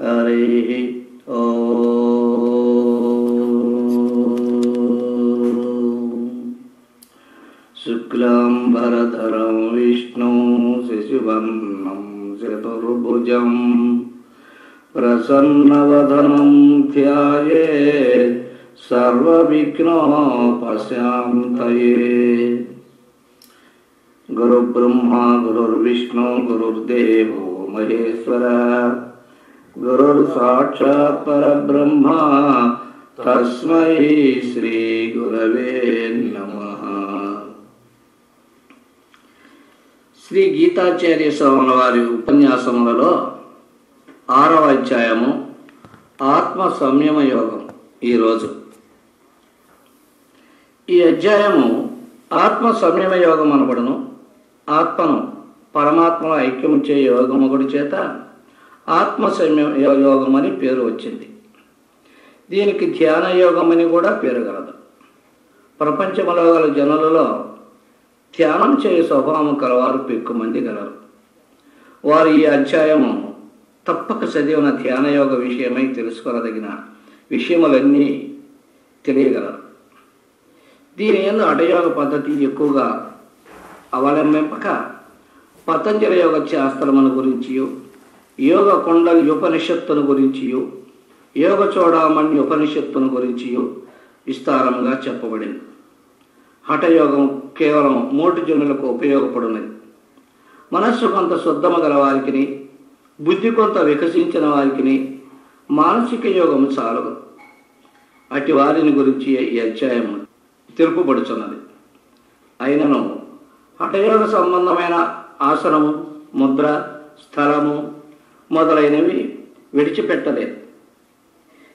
హరి శుక్లాంబరధరం విష్ణు శశివర్ణం చతుర్భుజం ప్రసన్నవదనం ధ్యాయేత్ సర్వవిఘ్నోపశాంతయే. గురుబ్రహ్మా గురుర్విష్ణు గురుర్దేవో మహేశ్వర గురుర్సాక్షాత్ పరబ్రహ్మ తస్మై శ్రీ గురవే నమః. శ్రీ గీతాచార్య స్వాముల వారి ఉపన్యాసములలో 6వ అధ్యాయము ఆత్మ సంయమ యోగం. ఈరోజు ఈ అధ్యాయము ఆత్మ సంయమ యోగం అనబడును. ఆత్మను పరమాత్మలో ఐక్యము చే యోగముగుడి చేత ఆత్మ సంయమ యోగం అని పేరు వచ్చింది. దీనికి ధ్యాన యోగం అని కూడా పేరు గలదు. ప్రపంచంలో గల జనులలో ధ్యానం చేయు స్వభావం కలవారు ఎక్కుమంది గలరు. వారు ఈ అధ్యాయము తప్పక చదివిన ధ్యాన యోగ విషయమై తెలుసుకొనదగిన విషయములన్నీ తెలియగలరు. దీని యందు హఠయోగ పద్ధతి ఎక్కువగా అవలంబింపక పతంజలి యోగ శాస్త్రమును గురించి, యోగ కుండలి ఉపనిషత్తును గురించి, యోగ చూడామణి ఉపనిషత్తును గురించి విస్తారంగా చెప్పబడింది. హఠయోగం కేవలం 3 జనులకు ఉపయోగపడినది. మనస్సు కొంత శుద్ధము గల వారికి, బుద్ధి కొంత వికసించిన వారికి మానసిక యోగము చాలదు. అటు వారిని గురించి ఈ అధ్యాయము తెలుపబడుచున్నది. అయినను హఠయోగ సంబంధమైన ఆసనము, ముద్ర, స్థలము మొదలైనవి విడిచిపెట్టలేదు.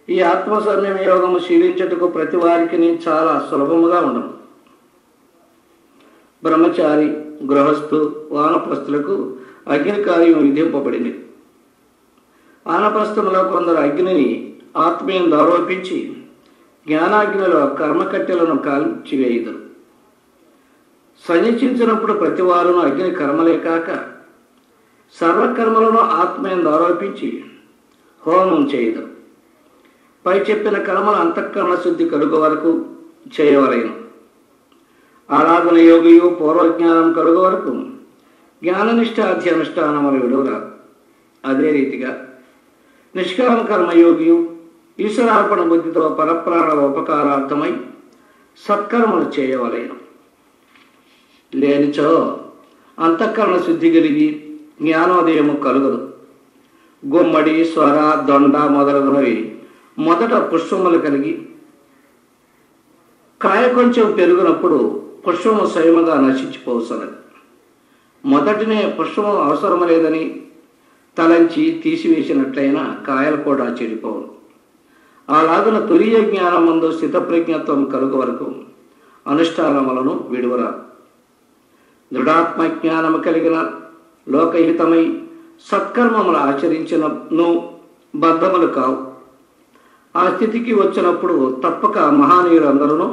ఈ ఆత్మ సంయమ యోగము శీలించుటకు ప్రతి వారికి చాలా సులభముగా ఉండదు. బ్రహ్మచారి, గృహస్థు, వానప్రస్థులకు అగ్ని కార్యం విధింపబడింది. వానప్రస్థములో కొందరు అగ్నిని ఆత్మీయంగా ఆరోపించి జ్ఞానాగ్నిలో కర్మకట్టెలను కాల్చివేయుదురు. సన్యసించినప్పుడు ప్రతి వారును అగ్ని కర్మలే కాక సర్వకర్మలను ఆత్మయందు ఆరోపించి హోమం చేయుదురు. పై చెప్పిన కర్మల అంతఃకరణ శుద్ధి కలుగు వరకు చేయవలెను. ఆరాధన యోగియు పూర్వజ్ఞానం కలుగు వరకు జ్ఞాననిష్ట అధ్యనుష్ఠానములు విడువరాదు. అదే రీతిగా నిష్కామ కర్మయోగియు ఈశ్వరార్పణ బుద్ధితో పరప్రాణుల ఉపకారార్థమై సత్కర్మలు చేయవలెను. లేనిచో అంతఃకరణ శుద్ధి కలిగి జ్ఞానోదయము కలుగదు. గుమ్మడి, స్వర, దొండ మొదలగునవి మొదట పుష్పములు కలిగి కాయ కొంచెం పెరిగినప్పుడు పుష్పము స్వయముగా నశించిపోతున్నది. మొదటినే పుష్పము అవసరము లేదని తలంచి తీసివేసినట్లయినా కాయలు కూడా చెడిపోవు. అలాగున తురియ జ్ఞానమందు స్థితప్రజ్ఞత్వం కలుగు వరకు అనుష్ఠానములను విడువరాదు. దృఢాత్మ జ్ఞానము కలిగిన లోకహితమై సత్కర్మములు ఆచరించినను బద్ధములు కావు. ఆ స్థితికి వచ్చినప్పుడు తప్పక మహానీయులందరూ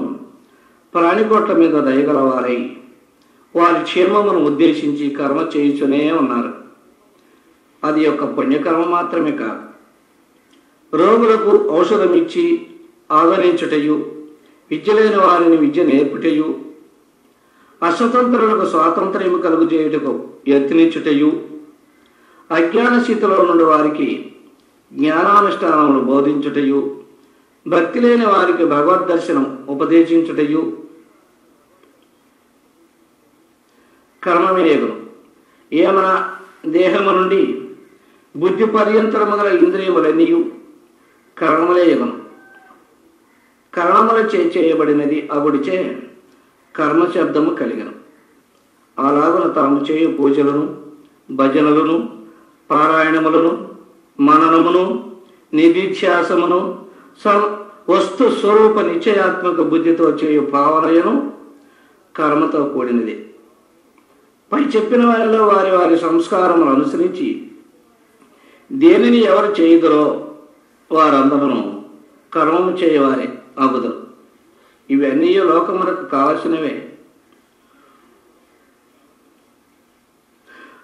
ప్రాణికోట్ల మీద దయగలవారై వారి క్షేమమును ఉద్దేశించి కర్మ చేయుచునే ఉన్నారు. అది యొక్క పుణ్యకర్మ మాత్రమే కాదు, రోగులకు ఔషధం ఇచ్చి ఆదరించుటయు, విద్య లేని వారిని విద్య నేర్పుటయు, అస్వతంత్రులకు స్వాతంత్ర్యము కలుగు చేయుటకు యత్నించుటయు, అజ్ఞాన స్థితిలో నుండి వారికి జ్ఞానానుష్ఠానములు బోధించుటయు, భక్తి లేని వారికి భగవద్దర్శనం ఉపదేశించుటయు కర్మమేగును. ఏమనా దేహము నుండి బుద్ధి పర్యంతరము గల ఇంద్రియములన్నీయు కర్మలే యగును. కర్మముల చేయబడినది అగుడిచే కర్మశబ్దము కలిగను. అలాగున తాము చేయు పూజలను, భజనలను, పారాయణములను, మననమును, నిధిధ్యాసమును, వస్తు స్వరూప నిశ్చయాత్మక బుద్ధితో చేయు భావనయను కర్మతో కూడినది. పై చెప్పిన వారిలో వారి వారి సంస్కారములు అనుసరించి దేనిని ఎవరు చేయుదరో వారందరూ కర్మము చేయవారే అగుదురు. ఇవన్నీ లోకములకు కావలసినవే.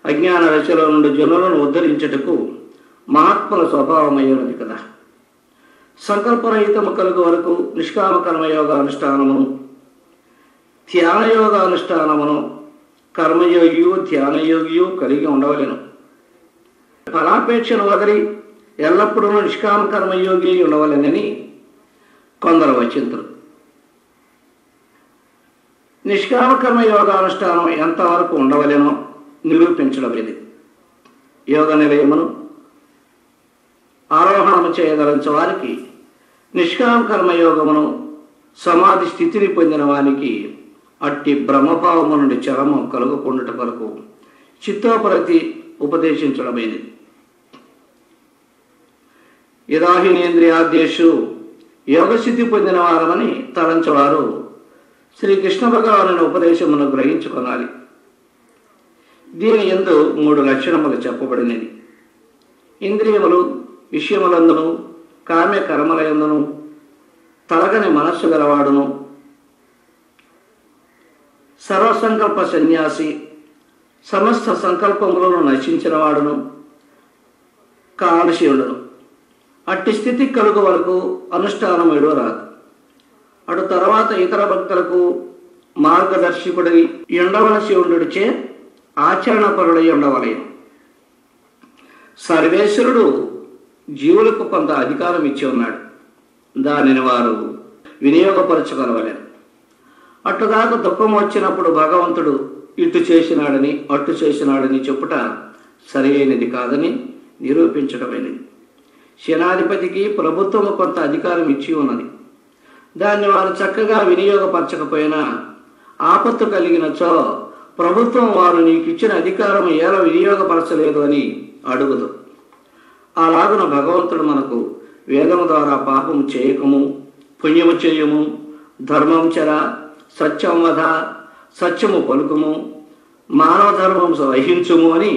అజ్ఞాన రచలో నుండి జనులను ఉద్ధరించుటకు మహాత్ముల స్వభావమయ్యున్నది కదా. సంకల్పరహితము కలుగు వరకు నిష్కామ కర్మయోగానుష్ఠానమును, ధ్యానయోగానుష్ఠానమును కర్మయోగియు ధ్యానయోగియు కలిగి ఉండవలెను. ఫలాపేక్షను వదిలి ఎల్లప్పుడూ నిష్కామ కర్మయోగి ఉండవలెనని కొందరు వచింతులు. నిష్కామ కర్మయోగానుష్ఠానం ఎంతవరకు ఉండవలెనో నిరూపించడం ఇది. యోగ నిలయమును ఆరోహణము చేయదలంచే వారికి నిష్కామ కర్మయోగమును, సమాధి స్థితిని పొందిన వారికి అట్టి బ్రహ్మభావము నుండి చరమం కలుగుకుండుట కొరకు చిత్తోపరతి ఉపదేశించడమైనది. యదాహినేంద్రియాద్యేషు యోగసిద్ధి పొందిన వారమని తలంచవారు శ్రీకృష్ణ భగవానుని ఉపదేశమును గ్రహించుకొనాలి. దీని యందు 3 లక్షణములు చెప్పబడినది. ఇంద్రియములు విషయములందును, కామ్య కర్మలయందును తలగని మనస్సు గలవాడును, సర్వసంకల్ప సన్యాసి, సమస్త సంకల్పములను నశించిన వాడును కాలశీవుడును. అట్టి స్థితి కలుగు వరకు అనుష్ఠానం రాదు. అటు తర్వాత ఇతర భక్తులకు మార్గదర్శకుడై ఉండవలసి ఉండుడిచే ఆచరణపరుడై ఉండవలేను. సర్వేశ్వరుడు జీవులకు కొంత అధికారం ఇచ్చి ఉన్నాడు. దానిని వారు వినియోగపరచుకొనవలెను. అట్టుదాకా దుఃఖం వచ్చినప్పుడు భగవంతుడు ఇటు చేసినాడని అటు చేసినాడని చెప్పుట సరి అయినది కాదని నిరూపించడమైనది. సేనాధిపతికి ప్రభుత్వము కొంత అధికారం ఇచ్చి ఉన్నది. దాన్ని వారు చక్కగా వినియోగపరచకపోయినా ఆపత్తు కలిగినచో ప్రభుత్వం వారు నీకు ఇచ్చిన అధికారం ఎలా వినియోగపరచలేదు అని అడుగుదు. అలాగున భగవంతుడు మనకు వేదము ద్వారా పాపము చేయకము, పుణ్యము చేయము, ధర్మం చెర, సత్యం వధ, సత్యము పలుకుము, మానవ ధర్మం వహించుము అని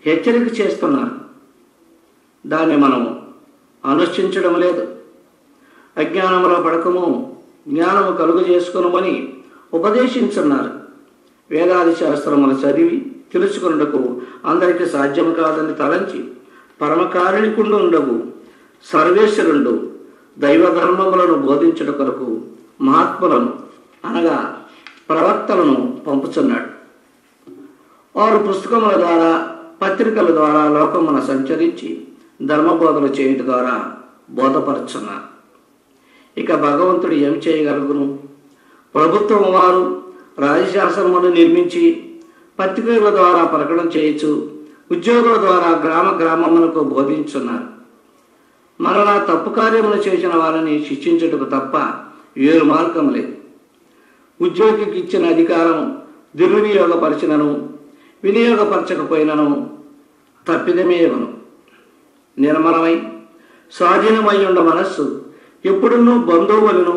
హెచ్చరిక చేస్తున్నారు. దాన్ని మనం అనుష్ఠించడం లేదు. అజ్ఞానంలో పడకము, జ్ఞానము కలుగు చేసుకునమని ఉపదేశించున్నారు. వేదాది శాస్త్రములు చదివి తెలుసుకున్నకు అందరికీ సాధ్యము కాదని తలంచి పరమకారుణికుండు ఉండవు సర్వేశ్వరుండు దైవధర్మములను బోధించుట కొరకు మహాత్ములను అనగా ప్రవక్తలను పంపుచున్నాడు. వారు పుస్తకముల ద్వారా, పత్రికల ద్వారా లోకమున సంచరించి ధర్మబోధలు చేయుట ద్వారా బోధపరుచున్నారు. ఇక భగవంతుడు ఏం చేయగలుగును? ప్రభుత్వం వారు రాజశాసనమును నిర్మించి పత్రికల ద్వారా ప్రకటన చేయొచ్చు, ఉద్యోగుల ద్వారా గ్రామ గ్రామమునకు బోధించున్నారు. మరలా తప్పు కార్యములు చేసిన వారిని శిక్షించుటకు తప్ప వేరు మార్గం లేదు. ఉద్యోగికి ఇచ్చిన అధికారం దుర్వినియోగపరిచినను వినియోగపరచకపోయినను తప్పిదమేయవను. నిర్మలమై స్వాధీనమై ఉండ మనస్సు ఎప్పుడున్నూ బంధువులను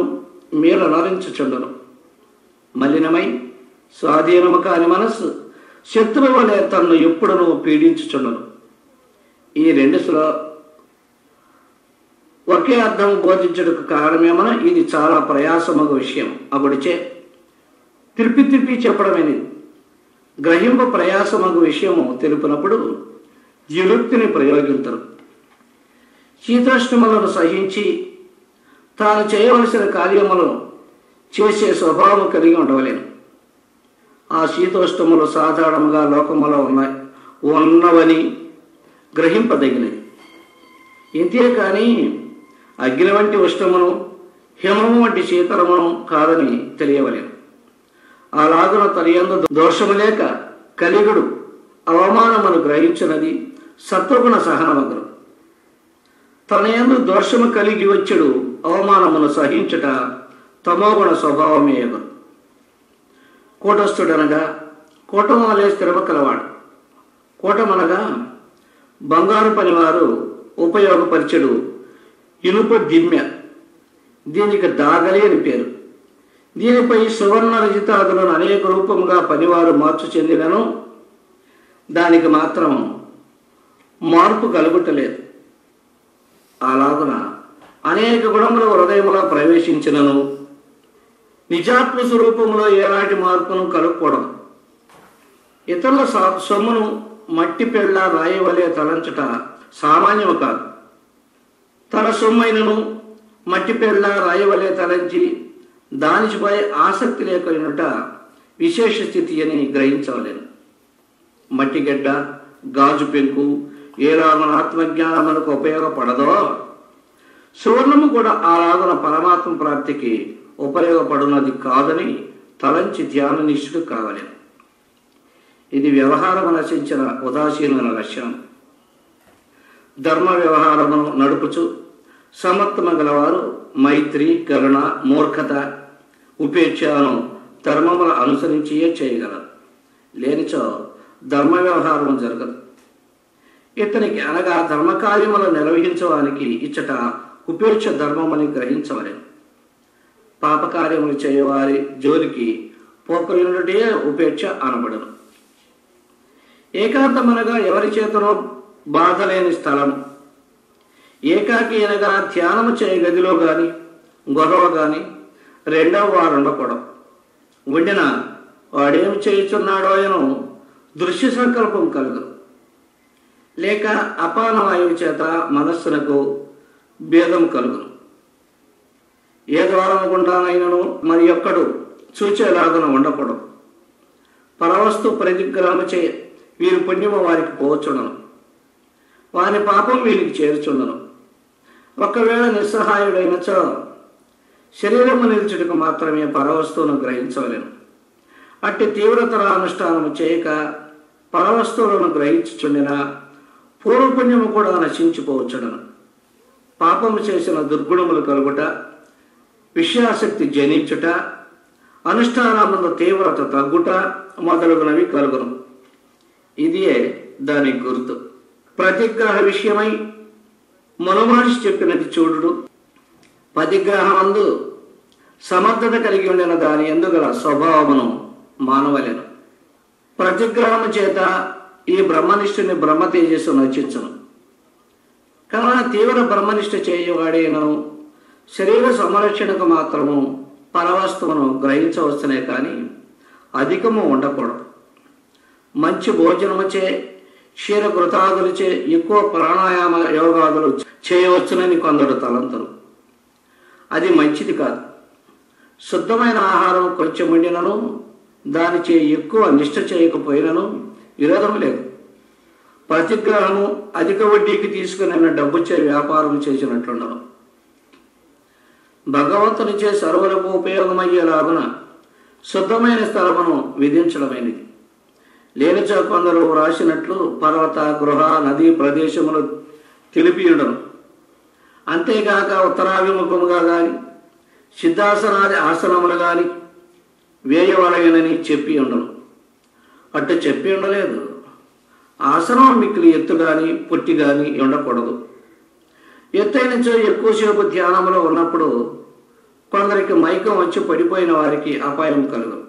మీరు నరించుచుండును. మలినమై స్వాధీనము కాని మనస్సు శత్రువు వలె తన్ను ఎప్పుడునూ పీడించుచుండును. ఈ 2 ఒకే అర్థం బోధించుటకు కారణమేమన ఇది చాలా ప్రయాసమగు విషయం అగుడిచే తిరిపి చెప్పడమేది. గ్రహింపు ప్రయాసమగు విషయము తెలుపునప్పుడు యుక్తిని ప్రయోగించరు. శీతోష్ణములను సహించి తాను చేయవలసిన కార్యములను చేసే స్వభావం కలిగి ఉండవలేను. ఆ శీతోష్ణములు సాధారణంగా లోకములో ఉన్నవని గ్రహింపదగినది. ఇంతే కానీ అగ్ని వంటి ఉష్ణమును, హిమము వంటి శీతలమును కాదని తెలియవలేను. అలాగున తనయందు దోషము లేక కలిగుడు అవమానమును గ్రహించినది సత్వగుణ సహనమగును. తనయందు దోషము కలిగి వచ్చుడు అవమానమును సహించుట తమోగుణ స్వభావమే ఎగును. కూటస్థుడనగా కూటం వలె స్థిరమ కలవాడు. కూటమనగా బంగారు పనివారు ఉపయోగపరిచెడు ఇనుప దిమ్య. దీనికి దాగలి అని పేరు. దీనిపై సువర్ణ రజితాదులను అనేక రూపముగా పనివారు మార్చు చెందినను దానికి మాత్రం మార్పు కలుగుటలేదు. అలాగున అనేక గుణములు హృదయములో ప్రవేశించినను నిజాత్మ స్వరూపంలో ఏలాంటి మార్పును కలుగకూడదు. ఇతరుల సొమ్మును మట్టి పెళ్ళ రాయవలే తలంచుట సామాన్యము కాదు. తన సొమ్మైనను మట్టి పెళ్ళ రాయవలే తలంచి దానిపై ఆసక్తి లేకపోయినట విశేష స్థితి అని గ్రహించవలేను. మట్టిగడ్డ, గాజు పెంకు ఏ రాగున ఆత్మజ్ఞానమునకు ఉపయోగపడదో సువర్ణము కూడా ఆ రాగున పరమాత్మ ప్రాప్తికి ఉపయోగపడున్నది కాదని తలంచి ధ్యాన నిష్ఠుడు కావలేను. ఇది వ్యవహారము నశించిన ఉదాసీనమైన లక్షణం. ధర్మ వ్యవహారమును నడుపుచు సమర్థమ గలవారు మైత్రి, కరుణ, మూర్ఖత, ఉపేక్షను ధర్మముల అనుసరించియే చేయగలరు. లేనిచో ధర్మ వ్యవహారం జరగదు. ఇతనికి అనగా ధర్మకార్యములు నిర్వహించడానికి ఇచ్చట ఉపేక్ష ధర్మమని గ్రహించవలేను. పాపకార్యములు చేయవారి జోలికి పోకయునుటే ఉపేక్ష అనబడను. ఏకాంతమనగా ఎవరి చేతనో బాధ లేని స్థలం. ఏకాకి అనగా ధ్యానము చేయ గదిలో గాని గొడవ గాని రెండవ వారు ఉండకూడదు. ఉండిన వాడేమి చేయుచున్నాడో అని దృశ్య సంకల్పం కలుగు. లేక అపానవాయువు చేత మనస్సునకు భేదం కలుగును. ఏ ద్వారం గుండానైనను మరి ఒక్కడు చూచేలాగున ఉండకూడదు. పరవస్తు ప్రతిగ్రహముచే వీరి పుణ్యము వారికి పోవచ్చుండను, వారి పాపం వీరికి చేర్చుండను. ఒకవేళ నిస్సహాయుడైనచో శరీరము నిల్చుటకు మాత్రమే పరవస్తువును గ్రహించవలేను. అట్టి తీవ్రతర అనుష్ఠానము చేయక పరవస్తువులను గ్రహించుచుండిన పూర్వపుణ్యము కూడా నశించిపోవచ్చుడను. పాపము చేసిన దుర్గుణములు కలుగుట, విషయాసక్తి జనించుట, అనుష్ఠానముల తీవ్రత తగ్గుట మొదలగునవి కలుగును. ఇదియే దాని గుర్తు. ప్రతిగ్రహ విషయమై మనుమహర్షి చెప్పినది చూడుడు. పతిగ్రహమందు సమర్థత కలిగి ఉండిన దాని ఎందుగల స్వభావమును మానవలేను. ప్రతిగ్రహము చేత ఈ బ్రహ్మనిష్ఠుని బ్రహ్మ తేజస్సు నచించును. కావున తీవ్ర బ్రహ్మనిష్ఠ చేయవాడేనను శరీర సంరక్షణకు మాత్రము పరవస్తువును గ్రహించవచ్చునే కానీ అధికము ఉండకూడదు. మంచి భోజనముచే, క్షీరకృతాదులచే ఎక్కువ ప్రాణాయామ యోగాదులు చేయవచ్చునని కొందరు తలంతులు. అది మంచిది కాదు. శుద్ధమైన ఆహారం కొంచెం ఉండినను దానిచే ఎక్కువ నిష్ఠ చేయకపోయినను విరోధం లేదు. ప్రతిగ్రహము అధిక వడ్డీకి తీసుకుని డబ్బుచే వ్యాపారం చేసినట్లుండను. భగవంతునిచే సర్వులకు ఉపయోగమయ్యేలాగున శుద్ధమైన స్థలమును విధించడమైనది. లేనిచో కొందరు రాసినట్లు పర్వత, గృహ, నదీ ప్రదేశములు తెలిపియుడను. అంతేగాక ఉత్తరాభిముఖముగా గాని సిద్ధాసనాది ఆసనములు గాని వేయవలయనని చెప్పి ఉండను. అట్టు చెప్పి ఉండలేదు. ఆసనం మిక్కిలి ఎత్తు గాని పొట్టి గాని ఉండకూడదు. ఎత్తైనచో ఎక్కువసేపు ధ్యానములో ఉన్నప్పుడు కొందరికి మైకం వచ్చి పడిపోయిన వారికి అపాయం కలుగు.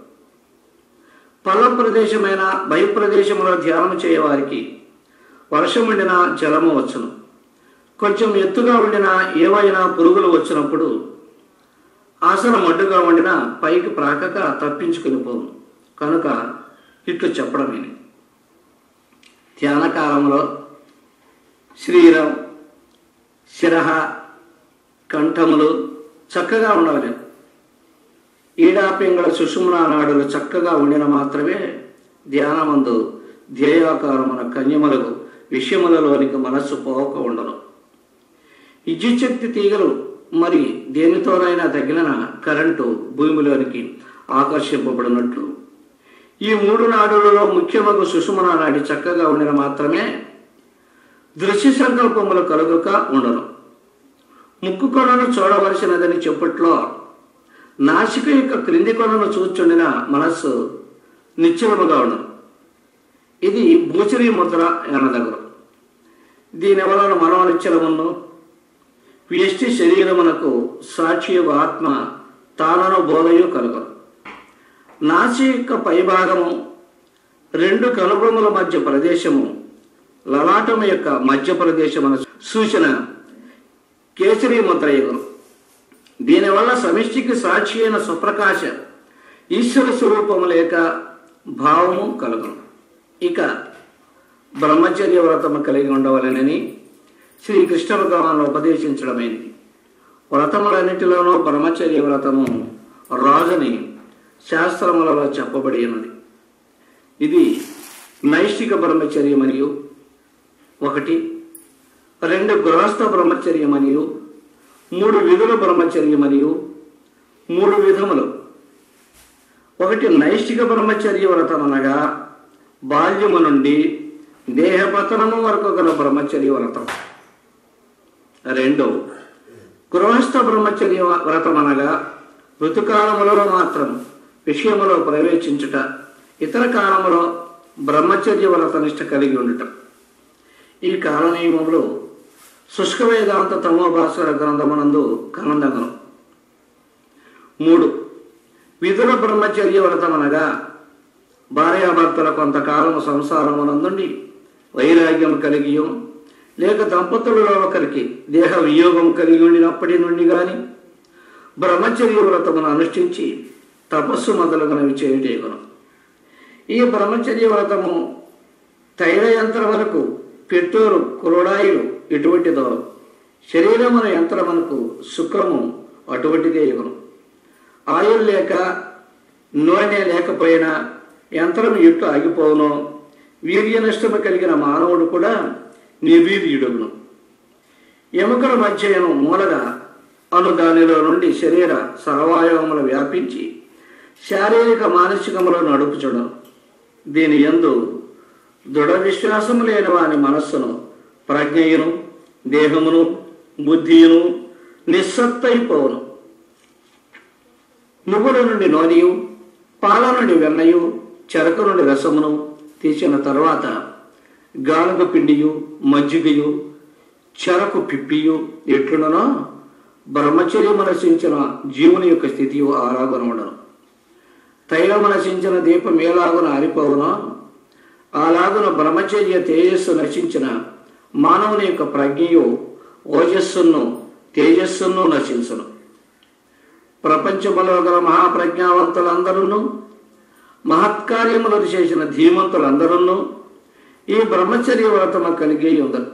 పల్ల ప్రదేశమైన బహిప్రదేశంలో ధ్యానం చేయవారికి వర్షం ఉండిన జలము వచ్చును. కొంచెం ఎత్తుగా ఉండిన ఏవైనా పురుగులు వచ్చినప్పుడు ఆసనం అడ్డుగా ఉండిన పైకి ప్రాకక తప్పించుకుని పోను. కనుక ఇట్లు చెప్పడమేని. ధ్యాన కాలంలో శరీరం, శిరహ, కంఠములు చక్కగా ఉండవాలి. ఈడాపింగళ సుషుమ్నా నాడులు చక్కగా ఉండిన మాత్రమే ధ్యానమందు ధ్యేయాకారమున కన్యములకు విషయములలోనికి మనస్సు పోక ఉండను. విద్యుచ్ఛక్తి తీగలు మరి దేనితోనైనా తగిలిన కరెంటు భూమిలోనికి ఆకర్షింపబడినట్లు ఈ మూడు నాడులలో ముఖ్యమగు సుషుమ్నా నాడి చక్కగా ఉండిన మాత్రమే దృశ్య సంకల్పములు కలుగుక ఉండను. ముక్కు కొనను చూడవలసినదని చెప్పుట్లో నాసిక యొక్క క్రింది కొనను చూచుండిన మనస్సు నిశ్చలముగా ఉండను. ఇది భూచరీ ముద్ర అనదగును. దీని వలన మనోనిశ్చలమును వ్యష్టి శరీరమునకు సాక్షి ఆత్మ తానను బోధయు కలుగు. నాసి యొక్క పైభాగము, రెండు కనుబొమ్మల మధ్య ప్రదేశము, లలాటము యొక్క మధ్య ప్రదేశమున సూచన కేసరి ముద్రయుగం. దీనివల్ల సమిష్టికి సాక్షి అయిన సుప్రకాశ ఈశ్వర స్వరూపము లేక భావము కలుగును. ఇక బ్రహ్మచర్య వ్రతము కలిగి ఉండవలనని శ్రీకృష్ణ భగవాను ఉపదేశించడమైంది. వ్రతములన్నిటిలోనూ బ్రహ్మచర్య వ్రతము రాజుని శాస్త్రములలో చెప్పబడి ఉన్నది. ఇది నైష్ఠిక బ్రహ్మచర్య మరియు 1, 2 గృహస్థ బ్రహ్మచర్య మరియు 3 విధుల బ్రహ్మచర్య మరియు 3 విధములు. 1 నైష్ఠిక బ్రహ్మచర్య వ్రతం అనగా బాల్యము నుండి దేహపతనము వరకు గల బ్రహ్మచర్య వ్రతం. 2 గృహస్థ బ్రహ్మచర్య వ్రతం అనగా ఋతుకాలములో మాత్రం విషయములో ప్రవేశించుట, ఇతర కాలములో బ్రహ్మచర్య వ్రతనిష్ట కలిగి ఉండటం. ఈ కాలనియమములు శుష్క వేదాంత తమోభాస్కర గ్రంథమునందు కనందగను. 3 విధుల బ్రహ్మచర్య వ్రతం అనగా భార్యాభర్తల కొంతకాలము సంసారమునందుండి వైరాగ్యం కలిగియో లేక దంపతులలో ఒకరికి దేహ వియోగం కలిగి ఉండినప్పటి నుండి గాని బ్రహ్మచర్య వ్రతమును అనుష్ఠించి తపస్సు మొదలగునవి చేయుటేగును. ఈ బ్రహ్మచర్య వ్రతము తైలయంత్ర వరకు పెట్రోలు క్రూడాయిలు ఎటువంటిదో శరీరమున యంత్రమునకు సుఖము అటువంటిదే ఎగును. ఆయుల్ లేక నూనె లేకపోయినా యంత్రం ఎట్టు ఆగిపోవునో వీర్య నష్టము కలిగిన మానవుడు కూడా నిర్వీర్యుడును. ఎముకల మధ్యను మూలగా అను దానిలో నుండి శరీర సర్వాయవములు వ్యాపించి శారీరక మానసికములను నడుపుచుడు. దీని యందు దృఢ విశ్వాసము లేని వాని మనస్సును ప్రజ్ఞయును దేహమును బుద్ధియును నిస్సత్తైపోవును. నువ్వుల నుండి నూనెయు పాల నుండి వెన్నయు చెరకు నుండి రసమును తీసిన తరువాత గానుగ పిండియు మజ్జిగయు చెరకు పిప్పియు ఎట్లునో బ్రహ్మచర్యము నశించిన జీవుని యొక్క స్థితియు అలాగున ఉండను. తైలము నశించిన దీపం ఎలాగున ఆరిపోవునో అలాగున బ్రహ్మచర్య తేజస్సు నశించిన మానవుని యొక్క ప్రజ్ఞయు ఓజస్సును తేజస్సును నశించును. ప్రపంచములో గల మహాప్రజ్ఞావంతులందరూ మహత్కార్యములను చేసిన ధీమంతులందరూ ఈ బ్రహ్మచర్య వ్రతము కలిగి ఉందరు.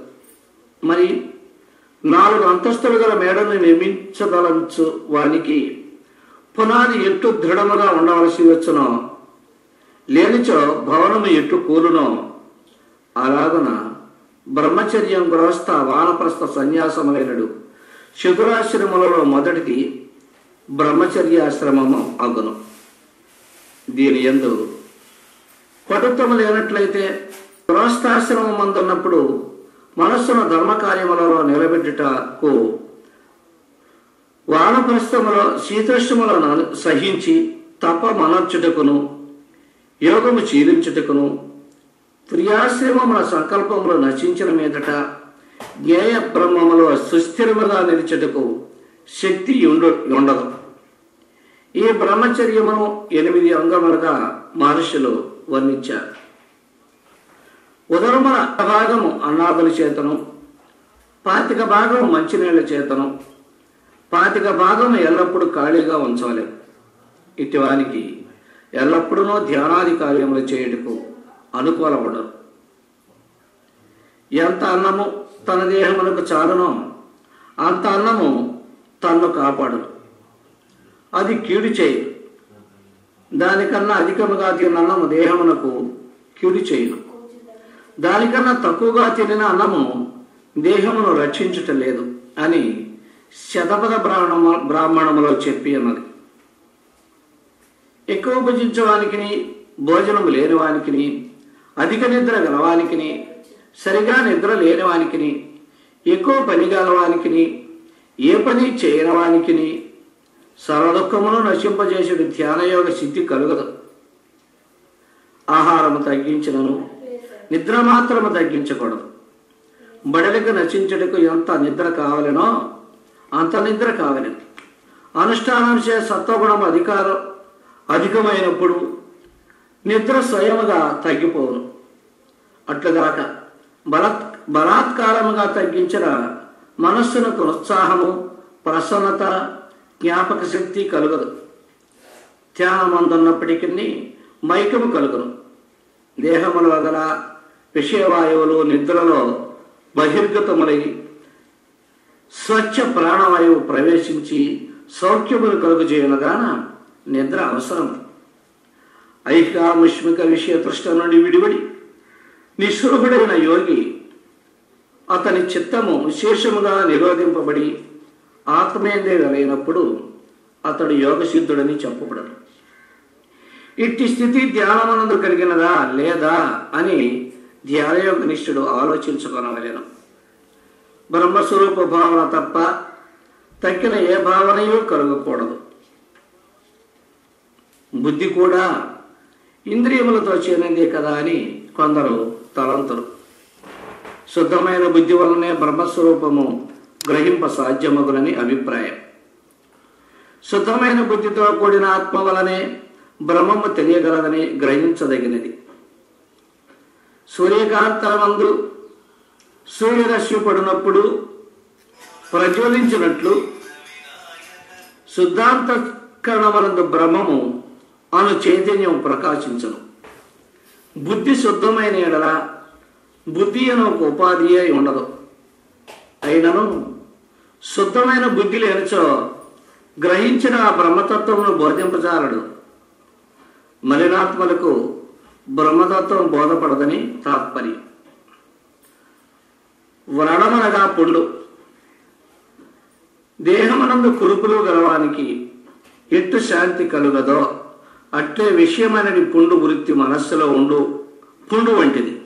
మరి 4 అంతస్తులు గల మేడను నిర్మించదలంచు వానికి పునాది ఎట్టు దృఢముగా ఉండవలసి వచ్చునో లేనిచో భవనము ఎట్టు కూలునో అలాగున బ్రహ్మచర్యం గృహస్థ వానప్రస్థ సన్యాసములైనడు చతురాశ్రములలో మొదటిది బ్రహ్మచర్యాశ్రమము అగును. దీని యందు పటుత్వము లేనట్లయితే గృహస్థాశ్రమం అందున్నప్పుడు మనస్సును ధర్మకార్యములలో నిలబెట్టుటకు వానప్రస్థములో శీతోష్ణములను సహించి తప మనర్చుటకును యోగము చీలించుటకును త్రియాశ్రమముల సంకల్పములు నశించిన మీదట జ్ఞేయ బ్రహ్మములో సుస్థిరముగా నిలిచుటకు శక్తి ఉండదు. ఈ బ్రహ్మచర్యమును 8 అంగములుగా మహర్షులు వర్ణించారు. ఉదరముల భాగము అన్నాదుల చేతను, 25 భాగము మంచినీళ్ల చేతను, 25 భాగము ఎల్లప్పుడూ ఖాళీగా ఉంచాలి. ఇటువానికి ఎల్లప్పుడూ ధ్యానాది కార్యములు చేయుటకు అనుకూలపడరు. ఎంత అన్నము తన దేహమునకు చాలునో అంత అన్నము తన్ను కాపాడును. అది కీడు చేయు. దానికన్నా అధికముగా తిన్న అన్నము దేహమునకు కీడు చేయును. దానికన్నా తక్కువగా తినిన అన్నము దేహమును రక్షించుట లేదు అని శతపథ బ్రాహ్మణములో చెప్పి అన్నది. ఎక్కువ భుజించవానికి భోజనము లేనివానికి, అధిక నిద్ర గలవానికి, సరిగా నిద్ర లేనివానికి, ఎక్కువ పని గలవానికి, ఏ పని చేయనివానికి సర్వదుఃఖమును నశింపజేసుడు ధ్యానయోగ సిద్ధి కలుగదు. ఆహారము తగ్గించినను నిద్ర మాత్రము తగ్గించకూడదు. బడలిక నశించుటకు ఎంత నిద్ర కావాలనో అంత నిద్ర కావాలని అనుష్ఠానం చే సత్వగుణం అధికమైనప్పుడు నిద్ర స్వయముగా తగ్గిపోవును. అట్లుగాక బలాత్కారముగా తగ్గించిన మనస్సునకు ఉత్సాహము, ప్రసన్నత, జ్ఞాపక శక్తి కలుగదు. ధ్యానమందున్నప్పటికీ మైకము కలుగును. దేహములో గల విషయవాయువులు నిద్రలో బహిర్గతములై స్వచ్ఛ ప్రాణవాయువు ప్రవేశించి సౌఖ్యములు కలుగు చేయనుగాన నిద్ర అవసరం. ఐహికాముష్మిక విషయ తృష్ట నుండి విడివడి నిస్పృహుడైన యోగి అతని చిత్తము విశేషముగా నిరోధింపబడి ఆత్మేంద్రియలేనప్పుడు అతడు యోగసిద్ధుడని చెప్పబడను. ఇట్టి స్థితి ధ్యానమనందు కలిగినదా లేదా అని ధ్యానయోగనిష్ఠుడు ఆలోచించుకొనవలెను. బ్రహ్మస్వరూప భావన తప్ప తక్కిన ఏ భావనయూ కలగకూడదు. బుద్ధి కూడా ఇంద్రియములతో చేరిందే కదా అని కొందరు తలంతులు. శుద్ధమైన బుద్ధి వలనే బ్రహ్మస్వరూపము గ్రహింప సాధ్యమగునని అభిప్రాయం. శుద్ధమైన బుద్ధితో కూడిన ఆత్మ వలనే బ్రహ్మము తెలియగలదని గ్రహించదగినది. సూర్యకాంతరమందు సూర్యరశ్మి పడినప్పుడు ప్రజ్వలించినట్లు శుద్ధాంతఃకరణమందు బ్రహ్మము అను చైతన్యం ప్రకాశించను. బుద్ధి శుద్ధమైన ఎడల బుద్ధి అను ఒక ఉపాధి అయి ఉండదు. అయినను శుద్ధమైన బుద్ధి లేనిచో గ్రహించిన ఆ బ్రహ్మతత్వమును బోధింపజాలడు. మలినాత్మలకు బ్రహ్మతత్వం బోధపడదని తాత్పర్యం. వ్రణమనగా పుండు. దేహమనందు కురుపులు గలవానికి ఎట్టు శాంతి కలుగదో అట్లే విషయమైనది పుండు వృత్తి మనస్సులో పుండు వంటిది.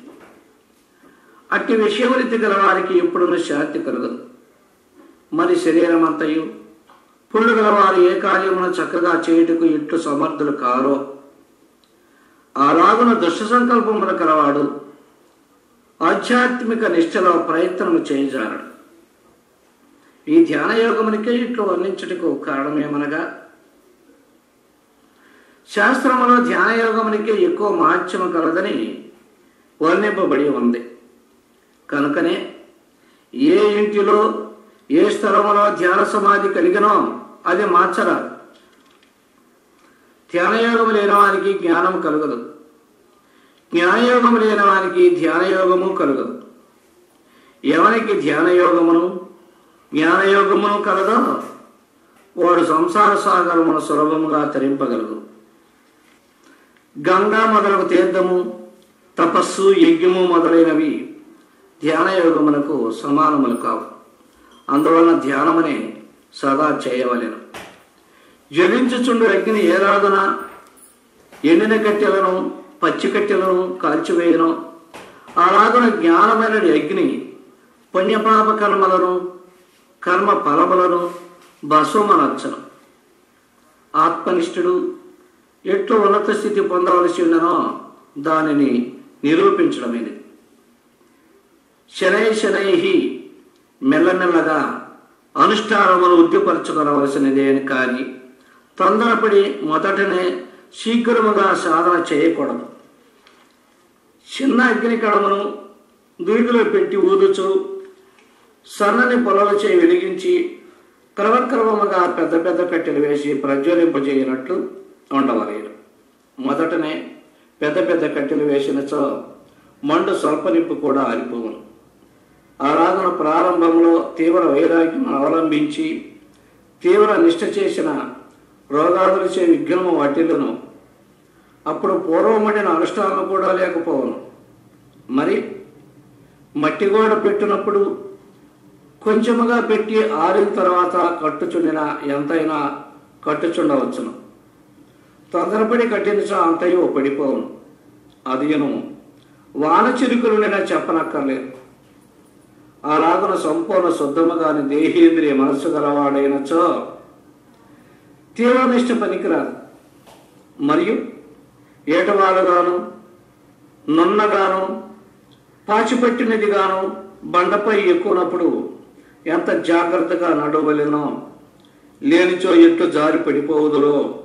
అట్టి విషయవృత్తి గలవారికి ఎప్పుడునూ శాంతి కలుగదు. మరి శరీరం అంతయు పుండు గలవారు ఏ కార్యమును చక్కగా చేయుటకు ఎట్లు సమర్థులు కారో అలాగున దుష్ట సంకల్పములు కలవాడు ఆధ్యాత్మిక నిష్ఠలో ప్రయత్నము చేయజాలడు. ఈ ధ్యానయోగమునికే ఇట్లు వర్ణించుటకు కారణమేమనగా శాస్త్రములో ధ్యానయోగమునికే ఎక్కువ మహాత్మ్యము కలదని వర్ణింపబడి ఉంది. కనుకనే ఏ ఇంటిలో ఏ స్థలములో ధ్యాన సమాధి కలిగినో అది మార్చరాదు. ధ్యానయోగము లేనివానికి జ్ఞానం కలుగదు. జ్ఞానయోగము లేనివానికి ధ్యానయోగము కలుగదు. ఎవరికి ధ్యానయోగమును జ్ఞానయోగమును కలదో వాడు సంసార సాగరమును సులభముగా తరింపగలదు. గంగా మొదలగు తీర్థము, తపస్సు, యజ్ఞము మొదలైనవి ధ్యానయోగమునకు సమానములు కావు. అందువలన ధ్యానమునే సదా చేయవలెను. జ్వలించుచుండు అగ్ని ఏలాగున ఎండిన కట్టెలను పచ్చి కట్టెలను కాల్చివేయను అలాగున జ్ఞానమైన అగ్ని పుణ్యపాప కర్మలను కర్మ ఫలములను భస్వమనర్చను. ఆత్మనిష్ఠుడు ఎట్లు ఉన్నత స్థితి పొందవలసి ఉన్ననో దానిని నిరూపించడమైనది. శనై శనైహి మెల్లమెల్లగా అనుష్ఠానమును ఉద్యపరచుకోవలసినదే కానీ తొందరపడి మొదటనే శీఘ్రముగా సాధన చేయకూడదు. చిన్న అగ్ని కణమును దూదిలో పెట్టి ఊదుచు సన్నని పొలలచే వెలిగించి క్రమక్రమముగా పెద్ద పెద్ద కట్టెలు వేసి ప్రజ్వలింపజేయనట్లు ఉండవలేను. మొదటనే పెద్ద పెద్ద కట్టెలు వేసినచో మండు స్వల్పనింపు కూడా ఆరిపోవును. అలాగన ప్రారంభంలో తీవ్ర వైరాగ్యం అవలంబించి తీవ్ర నిష్ఠ చేసిన రోగాదులచే విఘ్నము వాటిల్లును. అప్పుడు పూర్వమడిన అనుష్ఠానం కూడా లేకపోవను. మరి మట్టిగోడ పెట్టినప్పుడు కొంచెముగా పెట్టి ఆరిన తర్వాత కట్టుచుండిన ఎంతైనా కట్టుచుండవచ్చును. తొందరపడి కట్టినచో అంతయో పడిపోవును. అదియును వాన చిరుకులునైనా చెప్పనక్కర్లేదు. ఆ రాగున సంపూర్ణ శుద్ధముగాని దేహేంద్రియ మనస్సు గలవాడైనచో తీవ్రనిష్ట పనికిరాదు. మరియు ఏటవాలుగాను నున్నగాను పాచిపట్టినదిగాను బండపై ఎక్కునప్పుడు ఎంత జాగ్రత్తగా నడవలేనో లేనిచో ఎట్లు జారి పడిపోవుదురో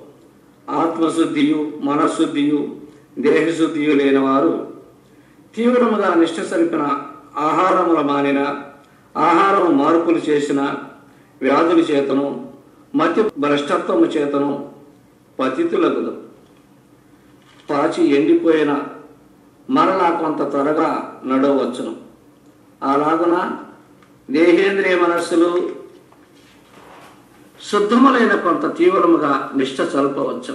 ఆత్మశుద్ధియు మనశుద్ధియు దేహశుద్ధియు లేని వారు తీవ్రముగా నిష్ఠ సరిపిన ఆహారముల మానిన ఆహారము మార్పులు చేసిన వ్యాధుల చేతను మతి భ్రష్టత్వము చేతను పతితులగుదు. పాచి ఎండిపోయిన మరలా కొంత త్వరగా నడవచ్చును. అలాగున దేహేంద్రియ మనస్సులు శుద్ధములైన కొంత తీవ్రముగా నిష్ఠ చల్పవచ్చు.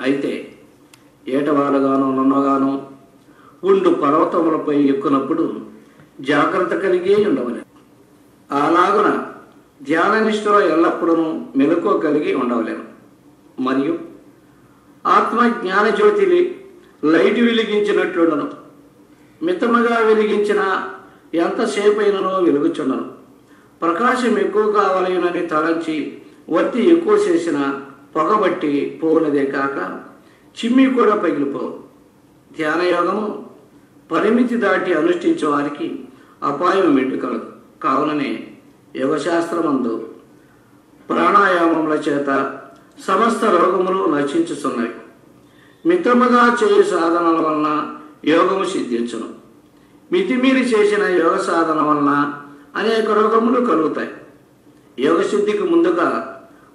అయితే ఏటవాలుగాను నున్నగాను ఉండు పర్వతములపై ఎక్కునప్పుడు జాగ్రత్త కలిగే ఉండవలేదు. అలాగున ధ్యాన నిష్ఠలో ఎల్లప్పుడూ మెలకువ కలిగి ఉండవలేను. మరియు ఆత్మ జ్ఞాన జ్యోతి లైట్ వెలిగించినట్లుండను. మితముగా వెలిగించిన ఎంతసేపు అయిననో వెలుగుచుండను. ప్రకాశం ఎక్కువ కావాలని తలంచి వత్తి ఎక్కువ చేసిన పొగబట్టి పోవునదే కాక చిమ్మి కూడా పగిలిపోవు. ధ్యానయోగము పరిమితి దాటి అనుష్ఠించే వారికి అపాయం మెట్టుకలదు. కావుననే యోగశాస్త్రమందు ప్రాణాయామముల చేత సమస్త రోగములు నశించుచున్నవి. మితముగా చేయు సాధనల వలన యోగము సిద్ధించును. మితిమీరి చేసిన యోగ సాధన వలన అనేక రోగములు కలుగుతాయి. యోగసిద్ధికి ముందుగా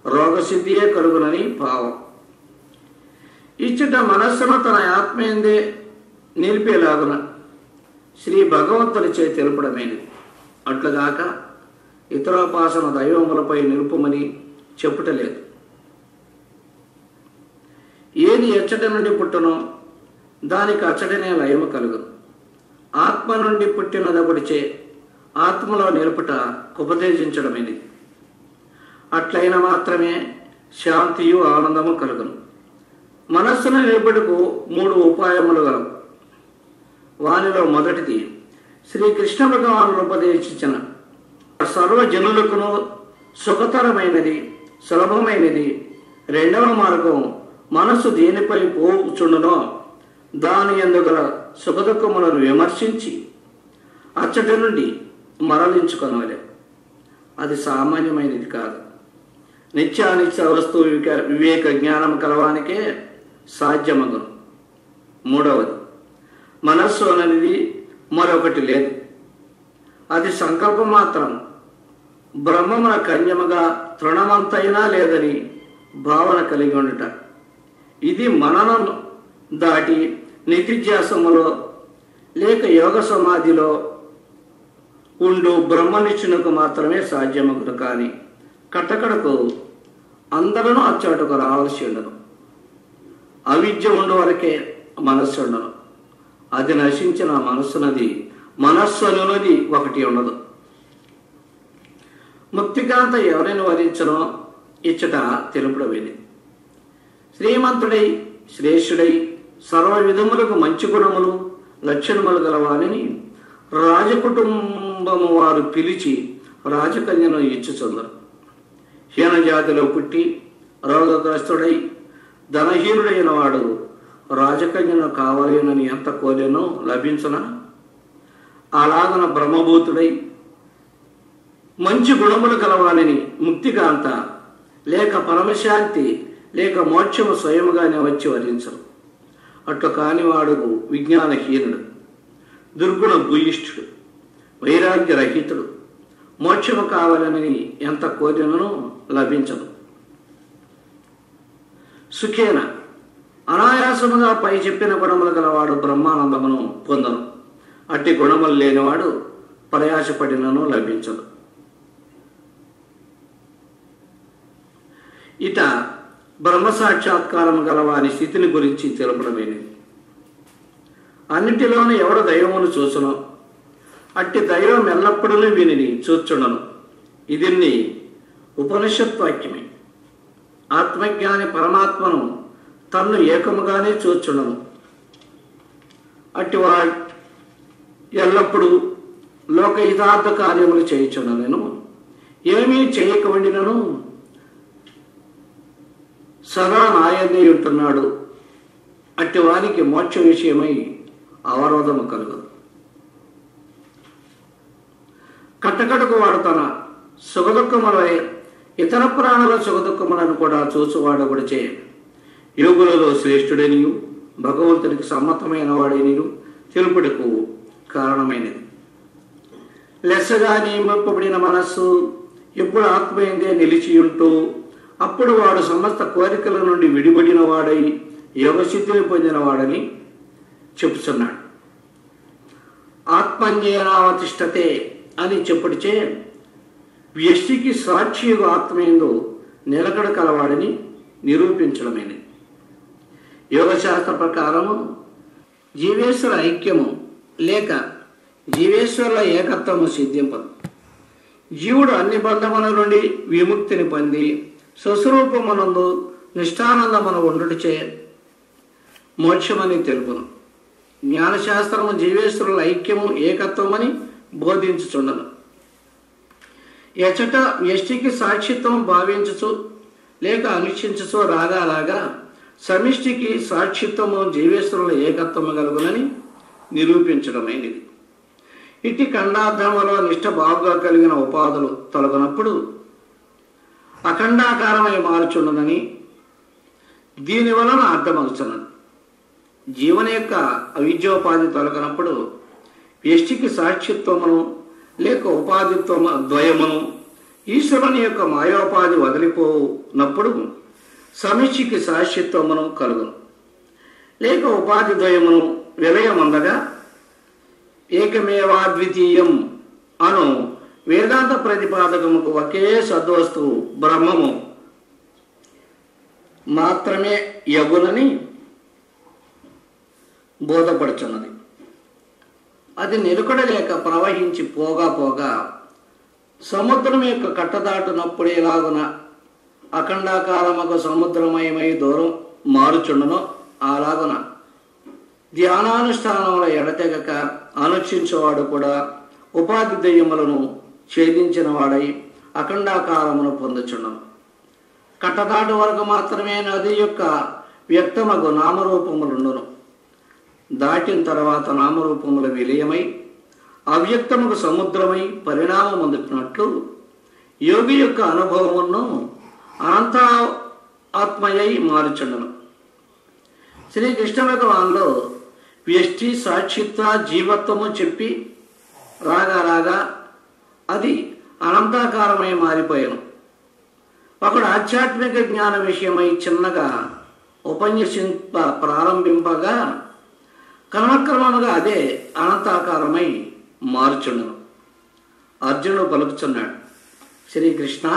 రోగసిద్ధియే కలుగునని భావం. ఇచ్చట మనస్సును తన ఆత్మయందే నిలిపేలాగున శ్రీ భగవంతునిచే తెలుపడమేది. అట్లుగాక ఇతరోపాసన దైవములపై నిలుపుమని చెప్పుటలేదు. ఏది ఎచ్చట నుండి పుట్టునో దానికి అచ్చటనే లయము కలుగును. ఆత్మ నుండి పుట్టినదొకటిచే ఆత్మలో నిలుపుట ఉపదేశించడమేది. అట్లయిన మాత్రమే శాంతియు ఆనందము కలుగును. మనస్సును నిలుపుటకు 3 ఉపాయములు గలవు. వానిలో మొదటిది శ్రీకృష్ణ భగవానుడు ఉపదేశించిన సర్వజనులకును సుఖతరమైనది, సులభమైనది రెండవ మార్గం. మనస్సు దేనిపై పోచుండునో దాని యందు గల సుఖదుఖములను విమర్శించి అచ్చటి నుండి మరలించుకొనవలె. అది సామాన్యమైనది కాదు. నిత్యానిత్య వస్తువు వివేక జ్ఞానం కలవానికే సాధ్యమగును. మూడవది, మనస్సు అనేది మరొకటి లేదు. అది సంకల్పం మాత్రం. బ్రహ్మమున కన్యముగా తృణమంతైనా లేదని భావన కలిగి ఉండుట. ఇది మననం దాటి నితిధ్యాసములో లేక యోగ సమాధిలో ఉండు బ్రహ్మనిష్ఠునకు మాత్రమే సాధ్యమగును. కానీ కట్టకడకు అందరూ అచ్చటకు రావాల్సి ఉండను. అవిద్య ఉండు వరకే మనస్సు ఉండను. అది నశించిన మనస్సు అనున్నది ఒకటి ఉండదు. ముక్తికాంత ఎవరిని వరించనో ఇచ్చట తెలుపడమేది. శ్రీమంతుడై శ్రేష్ఠుడై సర్వ విధములకు మంచి గుణములు లక్షణములు గలవాని రాజకుటుంబము వారు పిలిచి రాజకన్యను ఇచ్చుచుందరు. హీనజాతిలో పుట్టి రోగగ్రస్తుడై ధనహీనుడైన వాడు రాజకన్యను కావాలేనని ఎంత కోరేనో లభించునా? అలాగన బ్రహ్మభూతుడై మంచి గుణములు కలవాలని ముక్తికాంత లేక పరమశాంతి లేక మోక్షము స్వయముగానే వచ్చి వరించరు. అట్లు కానివాడు విజ్ఞానహీనుడు, దుర్గుణ భూయిష్ఠుడు, వైరాగ్యరహితుడు. మోక్షము కావాలని ఎంత కోరినను లభించదు. సుఖేన అనాయాసముగా పై చెప్పిన గుణములు గలవాడు బ్రహ్మానందమును పొందను. అట్టి గుణములు లేనివాడు ప్రయాసపడినను లభించదు. ఇట బ్రహ్మసాక్షాత్కారము గలవాని స్థితిని గురించి తెలుపడమైనది. అన్నిటిలోనూ ఎవడు దైవమును చూచునో అట్టి దైవం ఎల్లప్పుడూ వీనిని చూచుండను. ఇది ఉపనిషత్ వాక్యమే. ఆత్మజ్ఞాని పరమాత్మను తన్ను ఏకముగానే చూచుండను. అట్టివాడు ఎల్లప్పుడూ లోకహితార్థ కార్యములు చేయుచుండను. ఏమీ చేయక ఉండినను సదా నాయనే ఉంటున్నాడు. అట్టి వారికి మోక్ష విషయమై అవరోధము కలుగదు. కట్టకడకు వాడు తన సుఖదుఖములై ఇతర ప్రాణుల సుఖదుఖములను కూడా చూచువాడొకడిచే యోగులలో శ్రేష్ఠుడనియు భగవంతునికి సమ్మతమైన వాడనియు తెలుపుటకు కారణమైనది. లెస్సగా నియమింపబడిన మనస్సు ఎప్పుడు ఆత్మయందే నిలిచి ఉంటూ అప్పుడు వాడు సమస్త కోరికల నుండి విడిపడిన వాడై యోగసిద్ధిని పొందిన వాడని చెప్పుచున్నాడు. ఆత్మజ్ఞానావతిష్టతే అని చెప్పుడిచే వ్యష్టికి సాక్షిగా ఆత్మయందు నిలకడ కలవాడని నిరూపించడమైనది. యోగశాస్త్ర ప్రకారము జీవేశ్వర ఐక్యము లేక జీవేశ్వరుల ఏకత్వము సిద్ధింపదు. జీవుడు అన్ని బంధముల నుండి విముక్తిని పొంది స్వస్వరూపమునందు నిష్ఠానందమును ఉండుటచే మోక్షమని తెలుపును. జ్ఞానశాస్త్రము జీవేశ్వరుల ఐక్యము ఏకత్వమని బోధించుచుండను. ఎచట వ్యష్టికి సాక్షిత్వం భావించుచు లేక అనుష్ఠించుచు రాగాలాగా సమిష్టికి సాక్షిత్వము జీవేశ్వరుల ఏకత్వము కలుగునని నిరూపించడమైనది. ఇట్టి ఖండార్థములో నిష్ఠ బాగుగా కలిగిన ఉపాధులు తొలగినప్పుడు అఖండాకారమై మారుచుండునని దీని వలన అర్థమవుతున్నది. జీవన యొక్క అవిద్యోపాధి తొలగినప్పుడు వ్యష్టికి సాక్షిత్వమును లేక ఉపాధిత్వము ద్వయమును ఈశ్వరుని యొక్క మాయోపాధి వదిలిపోనప్పుడు సమిష్టికి సాక్షిత్వమును కలుగును. లేక ఉపాధి ద్వయమును విలయముందగా ఏకమేవాద్వితీయం అను వేదాంత ప్రతిపాదకముకు ఒకే సద్వస్తువు బ్రహ్మము మాత్రమే యగునని బోధపడుచున్నది. అది నిలకడలేక ప్రవహించి పోగా పోగా సముద్రం యొక్క కట్టదాటునప్పుడేలాగున అఖండాకారముకు సముద్రమయమై దూరం మారుచుండునో అలాగున ధ్యానానుష్ఠానముల ఎడతెగక అనుష్ఠించేవాడు కూడా ఉపాధి దయ్యములను ఛేదించిన వాడై అఖండాకారమును పొందుచుండను. కట్టదాటు వరకు మాత్రమే నది యొక్క వ్యక్తమగు నామరూపములుండును. దాటిన తర్వాత నామరూపముల విలయమై అవ్యక్తముకు సముద్రమై పరిణామం అందుకున్నట్లు యోగి యొక్క అనుభవమును అనంత ఆత్మయై మారుచుండను. శ్రీకృష్ణ భగవాన్లో వ్యష్టి సాక్షిత్వ జీవత్వము చెప్పి రాగా అది అనంతాకారమై మారిపోయాను. ఒకడు ఆధ్యాత్మిక జ్ఞాన విషయమై చిన్నగా ఉపన్యసింప ప్రారంభింపగా క్రమక్రమముగా అదే అనంతాకారమై మార్చుండును. అర్జునుడు పలుకుచున్నాడు, శ్రీకృష్ణ,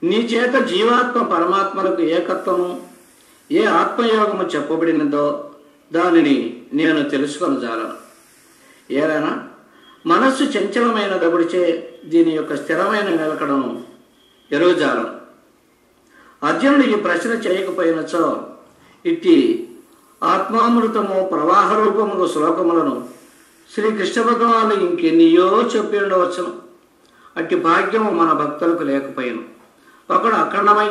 నీ చేత జీవాత్మ పరమాత్మలకు ఏకత్వము ఏ ఆత్మయోగము చెప్పబడినదో దానిని నేను తెలుసుకొనజాలను. ఏలైనా మనస్సు చంచలమైన దగుడిచే దీని యొక్క స్థిరమైన నిలకడను ఎరుగజాలను. అర్జునుడు ఈ ప్రశ్న చేయకపోయినచో ఇట్టి ఆత్మామృతము ప్రవాహ రూపములు శ్లోకములను శ్రీకృష్ణ భగవాను ఇంకెన్నియో చెప్పి ఉండవచ్చును. అట్టి భాగ్యము మన భక్తులకు లేకపోయాను. ఒకడు అఖండమై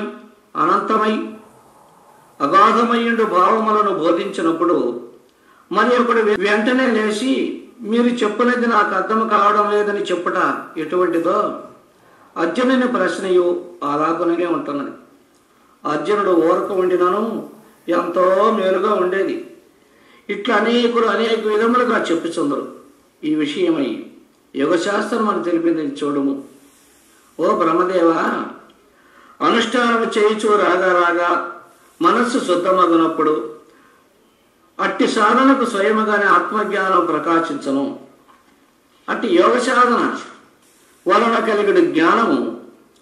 అనంతమై అగాధమయ్యుండు భావములను బోధించినప్పుడు మరి ఒకడు వెంటనే లేచి మీరు చెప్పినది నాకు అర్థం కావడం లేదని చెప్పుట ఎటువంటిదో అర్జునుని ప్రశ్నయు అలాగుననే ఉంటున్నది. అర్జునుడు ఊరక ఉండినను ఎంతో మేలుగా ఉండేది. ఇట్లా అనేకులు అనేక విధములుగా చెప్పుచుందరు. ఈ విషయమై యోగశాస్త్రం అని తెలిపింది చూడము. ఓ బ్రహ్మదేవా, అనుష్ఠానము చేయుచు రాగా మనస్సు శుద్ధమగునప్పుడు అట్టి సాధనకు స్వయముగానే ఆత్మజ్ఞానం ప్రకాశించను. అట్టి యోగ సాధన వలన కలిగిన జ్ఞానము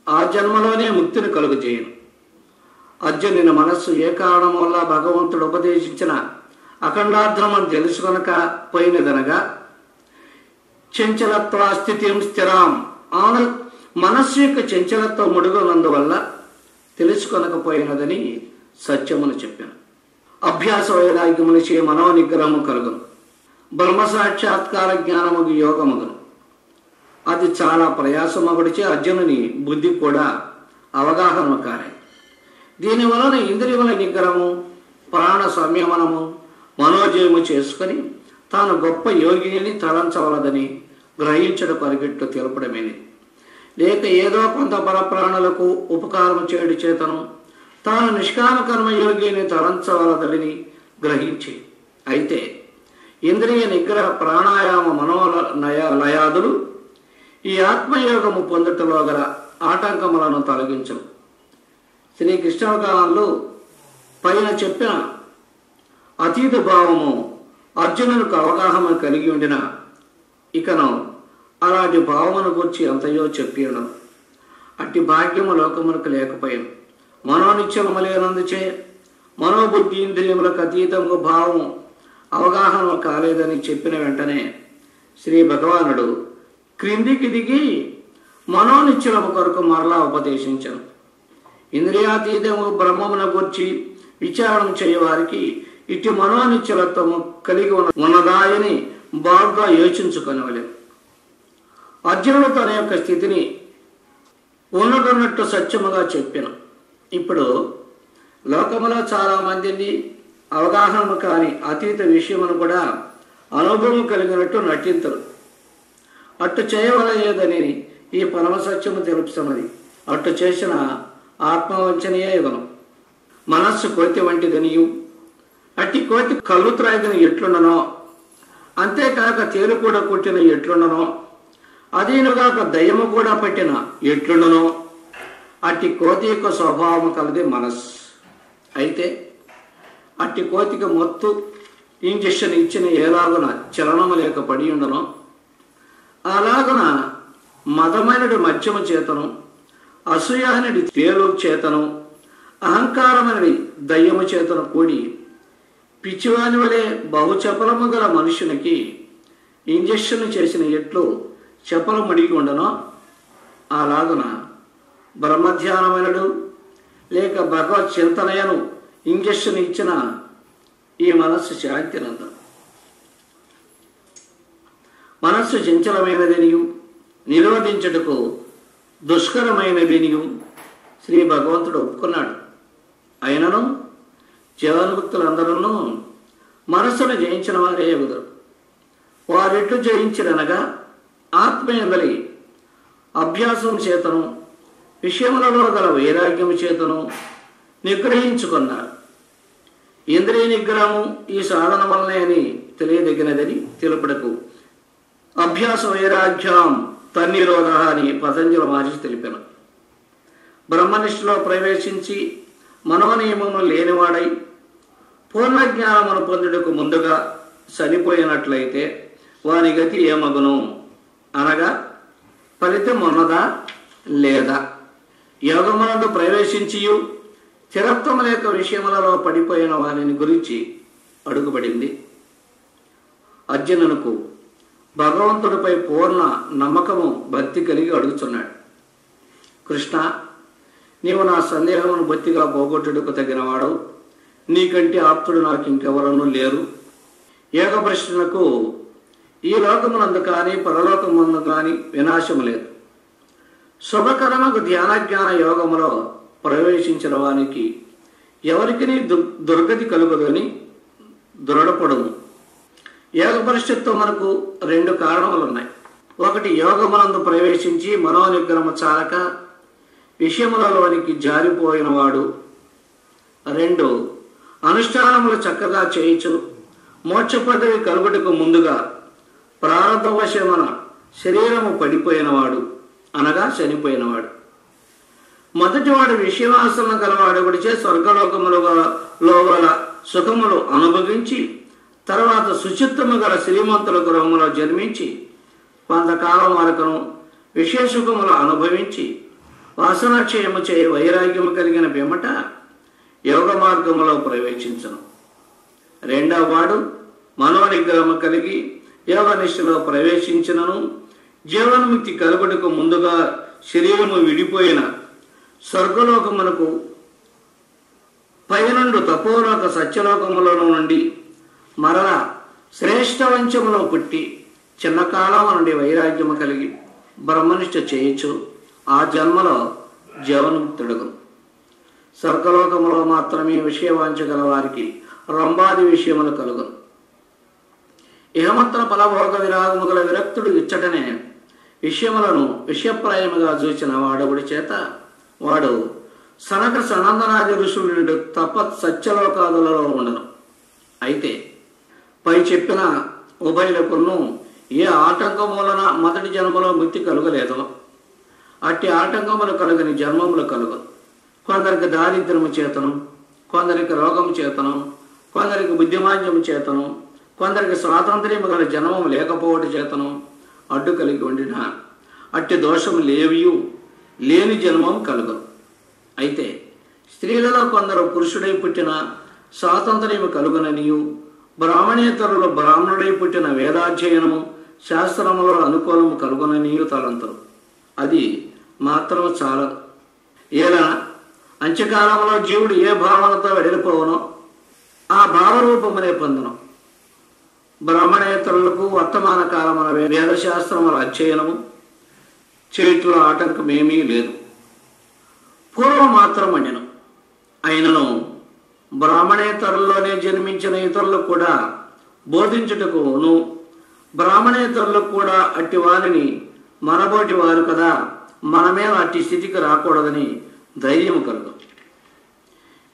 ఆ జన్మలోనే ముక్తిని కలుగజేయను. అర్జునుని మనస్సు ఏ కారణం వల్ల భగవంతుడు ఉపదేశించిన అఖండార్థమని తెలుసుకొనక పోయినదనగా చంచలత్వ స్థితిం స్థిరాం మనస్సు యొక్క చంచలత్వం ముడుగునందువల్ల తెలుసుకొనకపోయినదని సత్యమును చెప్పాను. అభ్యాస వైరాగ్యములు చే మనోనిగ్రహము కలుగును. బ్రహ్మసాక్షాత్కార జ్ఞానముగు యోగముగును. అది చాలా ప్రయాసమగుడిచే అర్జునుని బుద్ధి కూడా అవగాహన కారే. దీనివలన ఇంద్రియముల నిగ్రహము, ప్రాణ సంయమనము, మనోజయము చేసుకొని తాను గొప్ప యోగిని తలంచవలదని గ్రహించడం పరిగెట్టు తెలపడమేది. లేక ఏదో కొంత పరప్రాణులకు ఉపకారం చేయడు చేతను తాను నిష్కామ కర్మయోగిని తలంచవలదని గ్రహించి అయితే ఇంద్రియ నిగ్రహ ప్రాణాయామ మనోలయాదులు ఈ ఆత్మయోగము పొందుటలో గల ఆటంకములను తొలగించను. శ్రీకృష్ణకాలంలో పైన చెప్పిన అతీత భావము అర్జునునికి అవగాహన కలిగి ఉండిన ఇకను అలాంటి భావమును గురించి ఎంతయో చెప్పిను. అట్టి భాగ్యము లోకమునకు లేకపోయాను. మనోనిశ్చలము లేనందుచే మనోబుద్ధి ఇంద్రియములకు అతీతము భావం అవగాహన కాలేదని చెప్పిన వెంటనే శ్రీ భగవానుడు క్రిందికి దిగి మనోనిశ్చలము కొరకు మరలా ఉపదేశించను. ఇంద్రియాతీతము బ్రహ్మమున గురించి విచారణ చేయవారికి ఇటు మనోనిశ్చలత్వము కలిగి ఉన్నదాయని బాగా యోచించుకొనవలెను. అర్జునుడు తన యొక్క స్థితిని ఉన్నట్టు సత్యముగా చెప్పాను. ఇప్పుడు లోకములో చాలామందిని అవగాహన కాని అతీత విషయమును కూడా అనుభవం కలిగినట్టు నటించరు. అట్టు చేయవలయదని ఈ పరమసత్యము తెలుపుతున్నది. అట్టు చేసిన ఆత్మవంచనీయ యుగం. మనస్సు కోతి వంటిదనియు అట్టి కోతి కళ్ళు త్రాగిన ఎట్లుండనో, అంతేకాక తేలు కూడా కొట్టిన ఎట్లుండనో, అదీనుగాక దయ్యము కూడా పట్టిన ఎట్లుండనో అట్టి కోతి యొక్క స్వభావం కలది మనస్సు. అయితే అట్టి కోతికి మత్తు ఇంజెక్షన్ ఇచ్చిన ఏలాగున చలనము లేక పడి ఉండను, అలాగున మదమైనడు మద్యము చేతను, అసూయానుడి తేలు చేతను, అహంకారమైనడి దయ్యము చేతను కూడి పిచ్చివాని వలె బహుచపలము గల మనుషునికి ఇంజెక్షన్ చేసిన ఎట్లు చపల ముడిగి ఉండనో, అలాగున బ్రహ్మధ్యానమైనడు లేక భగవత్ చింతనయను ఇంజెక్షన్ ఇచ్చిన ఈ మనస్సు శాంతినందం. మనస్సు చంచలమైనదినియు నిరోధించుటకు దుష్కరమైనదినియు శ్రీ భగవంతుడు ఒప్పుకున్నాడు. అయినను జీవన్ముక్తులందరూ మనస్సును జయించిన వారే ఎగుదరు. వారెట్లు జయించిరనగా ఆత్మయందలి అభ్యాసం చేతను విషయములలో గల వైరాగ్యము చేతను నిగ్రహించుకున్నారు. ఇంద్రియ నిగ్రహము ఈ సాధన వల్లనే అని తెలియదగినదని తెలుపుటకు అభ్యాస వైరాగ్యం తన్నిరోధ అని పతంజలి మహర్షి తెలిపాను. బ్రహ్మనిష్టలో ప్రవేశించి మనోనియమము లేనివాడై పూర్ణ జ్ఞానమును పొందుటకు ముందుగా చనిపోయినట్లయితే వాని గతి ఏమగును అనగా ఫలితం ఉన్నదా లేదా? యోగమునందు ప్రవేశించియు స్థిరత్వం లేక విషయములలో పడిపోయిన వారిని గురించి అడుగుబడింది. అర్జునునకు భగవంతుడిపై పూర్ణ నమ్మకము భక్తి కలిగి అడుగుతున్నాడు. కృష్ణ, నీవు నా సందేహమును బొత్తిగా పోగొట్టుటకు తగినవాడు. నీకంటే ఆప్తుడు నాకు ఇంకెవరూ లేరు. యోగ ప్రశ్నకు ఈ లోకమునందు కానీ పరలోకమునందు కానీ వినాశము లేదు. శుభకరమకు ధ్యానజ్ఞాన యోగములో ప్రవేశించిన వానికి ఎవరికి దుర్గతి కలుగదని దృఢపడును. యోగ పరిషత్తు మనకు రెండు కారణములు ఉన్నాయి. ఒకటి, యోగమునందు ప్రవేశించి మనోనిగ్రహము చాలక విషయములలోనికి జారిపోయినవాడు. రెండు, అనుష్ఠానములు చక్కగా చేయించు మోక్ష పదవి కలుగుటకు ముందుగా ప్రారంభవశమున శరీరము పడిపోయినవాడు అనగా చనిపోయినవాడు. మొదటివాడు విషయవాసన గలవాడొకటిచే స్వర్గలోకములో గల సుఖములు అనుభవించి తర్వాత శుచిత్వము గల శ్రీమంతుల గృహములో జన్మించి కొంతకాలం వరకును విషయ సుఖములు అనుభవించి వాసనాక్షయము చే వైరాగ్యము కలిగిన పిమ్మట యోగ మార్గములో ప్రవేశించను. రెండవ వాడు మనోనిగ్రహము కలిగి యోగ నిష్ఠలో ప్రవేశించినను జీవన్ముక్తి కలుగుటకు ముందుగా శరీరము విడిపోయిన స్వర్గలోకమునకు పైనుండు తపోలోక సత్యలోకములో నుండి మరలా శ్రేష్ఠ వంశములో పుట్టి చిన్న కాలం నుండి వైరాగ్యము కలిగి బ్రహ్మనిష్ఠ చేయొచ్చు. ఆ జన్మలో జీవన్ముక్తుడుగు. స్వర్గలోకములో మాత్రమే విషయవాంచగల వారికి రంభాది విషయములు కలుగును. ఇహమత్ర ఫలభోగ విరాగము గల విరక్తుడు ఇచ్చటనే విషయములను విషయప్రాయముగా చూచిన వాడొకడి చేత వాడు సనక సనందనాది ఋషులు తపత్ సత్యలోకాదులలో ఉండను. అయితే పై చెప్పిన ఉభయులకును ఏ ఆటంకం వలన మొదటి జన్మలో ముక్తి కలుగలేదో అట్టి ఆటంకములు కలుగని జన్మములు కలుగు. కొందరికి దారిద్ర్యము చేతను, కొందరికి రోగము చేతను, కొందరికి బుద్ధిమాంద్యము చేతను, కొందరికి స్వాతంత్ర్యము గల జన్మము లేకపోవడం చేతను, అడ్డు కలిగి ఉండిన అట్టి దోషము లేవియు లేని జన్మం కలుగదు. అయితే స్త్రీలలో కొందరు పురుషుడై పుట్టిన స్వాతంత్ర్యము కలుగుననియు, బ్రాహ్మణేతరులు బ్రాహ్మణుడై పుట్టిన వేదాధ్యయనము శాస్త్రములో అనుకూలము కలుగుననియు తలంతరు. అది మాత్రం చాలదు. ఏలా అంత్యకాలంలో జీవుడు ఏ భావనతో వెడలిపోవనో ఆ భావరూపమునే పొందను. బ్రాహ్మణేతరులకు వర్తమాన కాలమున వేదశాస్త్రముల అధ్యయనము చేతిలో ఆటంకమేమీ లేదు. పూర్వం మాత్రం అండెను. అయినను బ్రాహ్మణేతరుల్లోనే జన్మించిన ఇతరులకు కూడా బోధించుటకును, బ్రాహ్మణేతరులకు కూడా అట్టి వారిని మనబోటి వారు కదా, మనమే అట్టి స్థితికి రాకూడదని ధైర్యము కలుగు.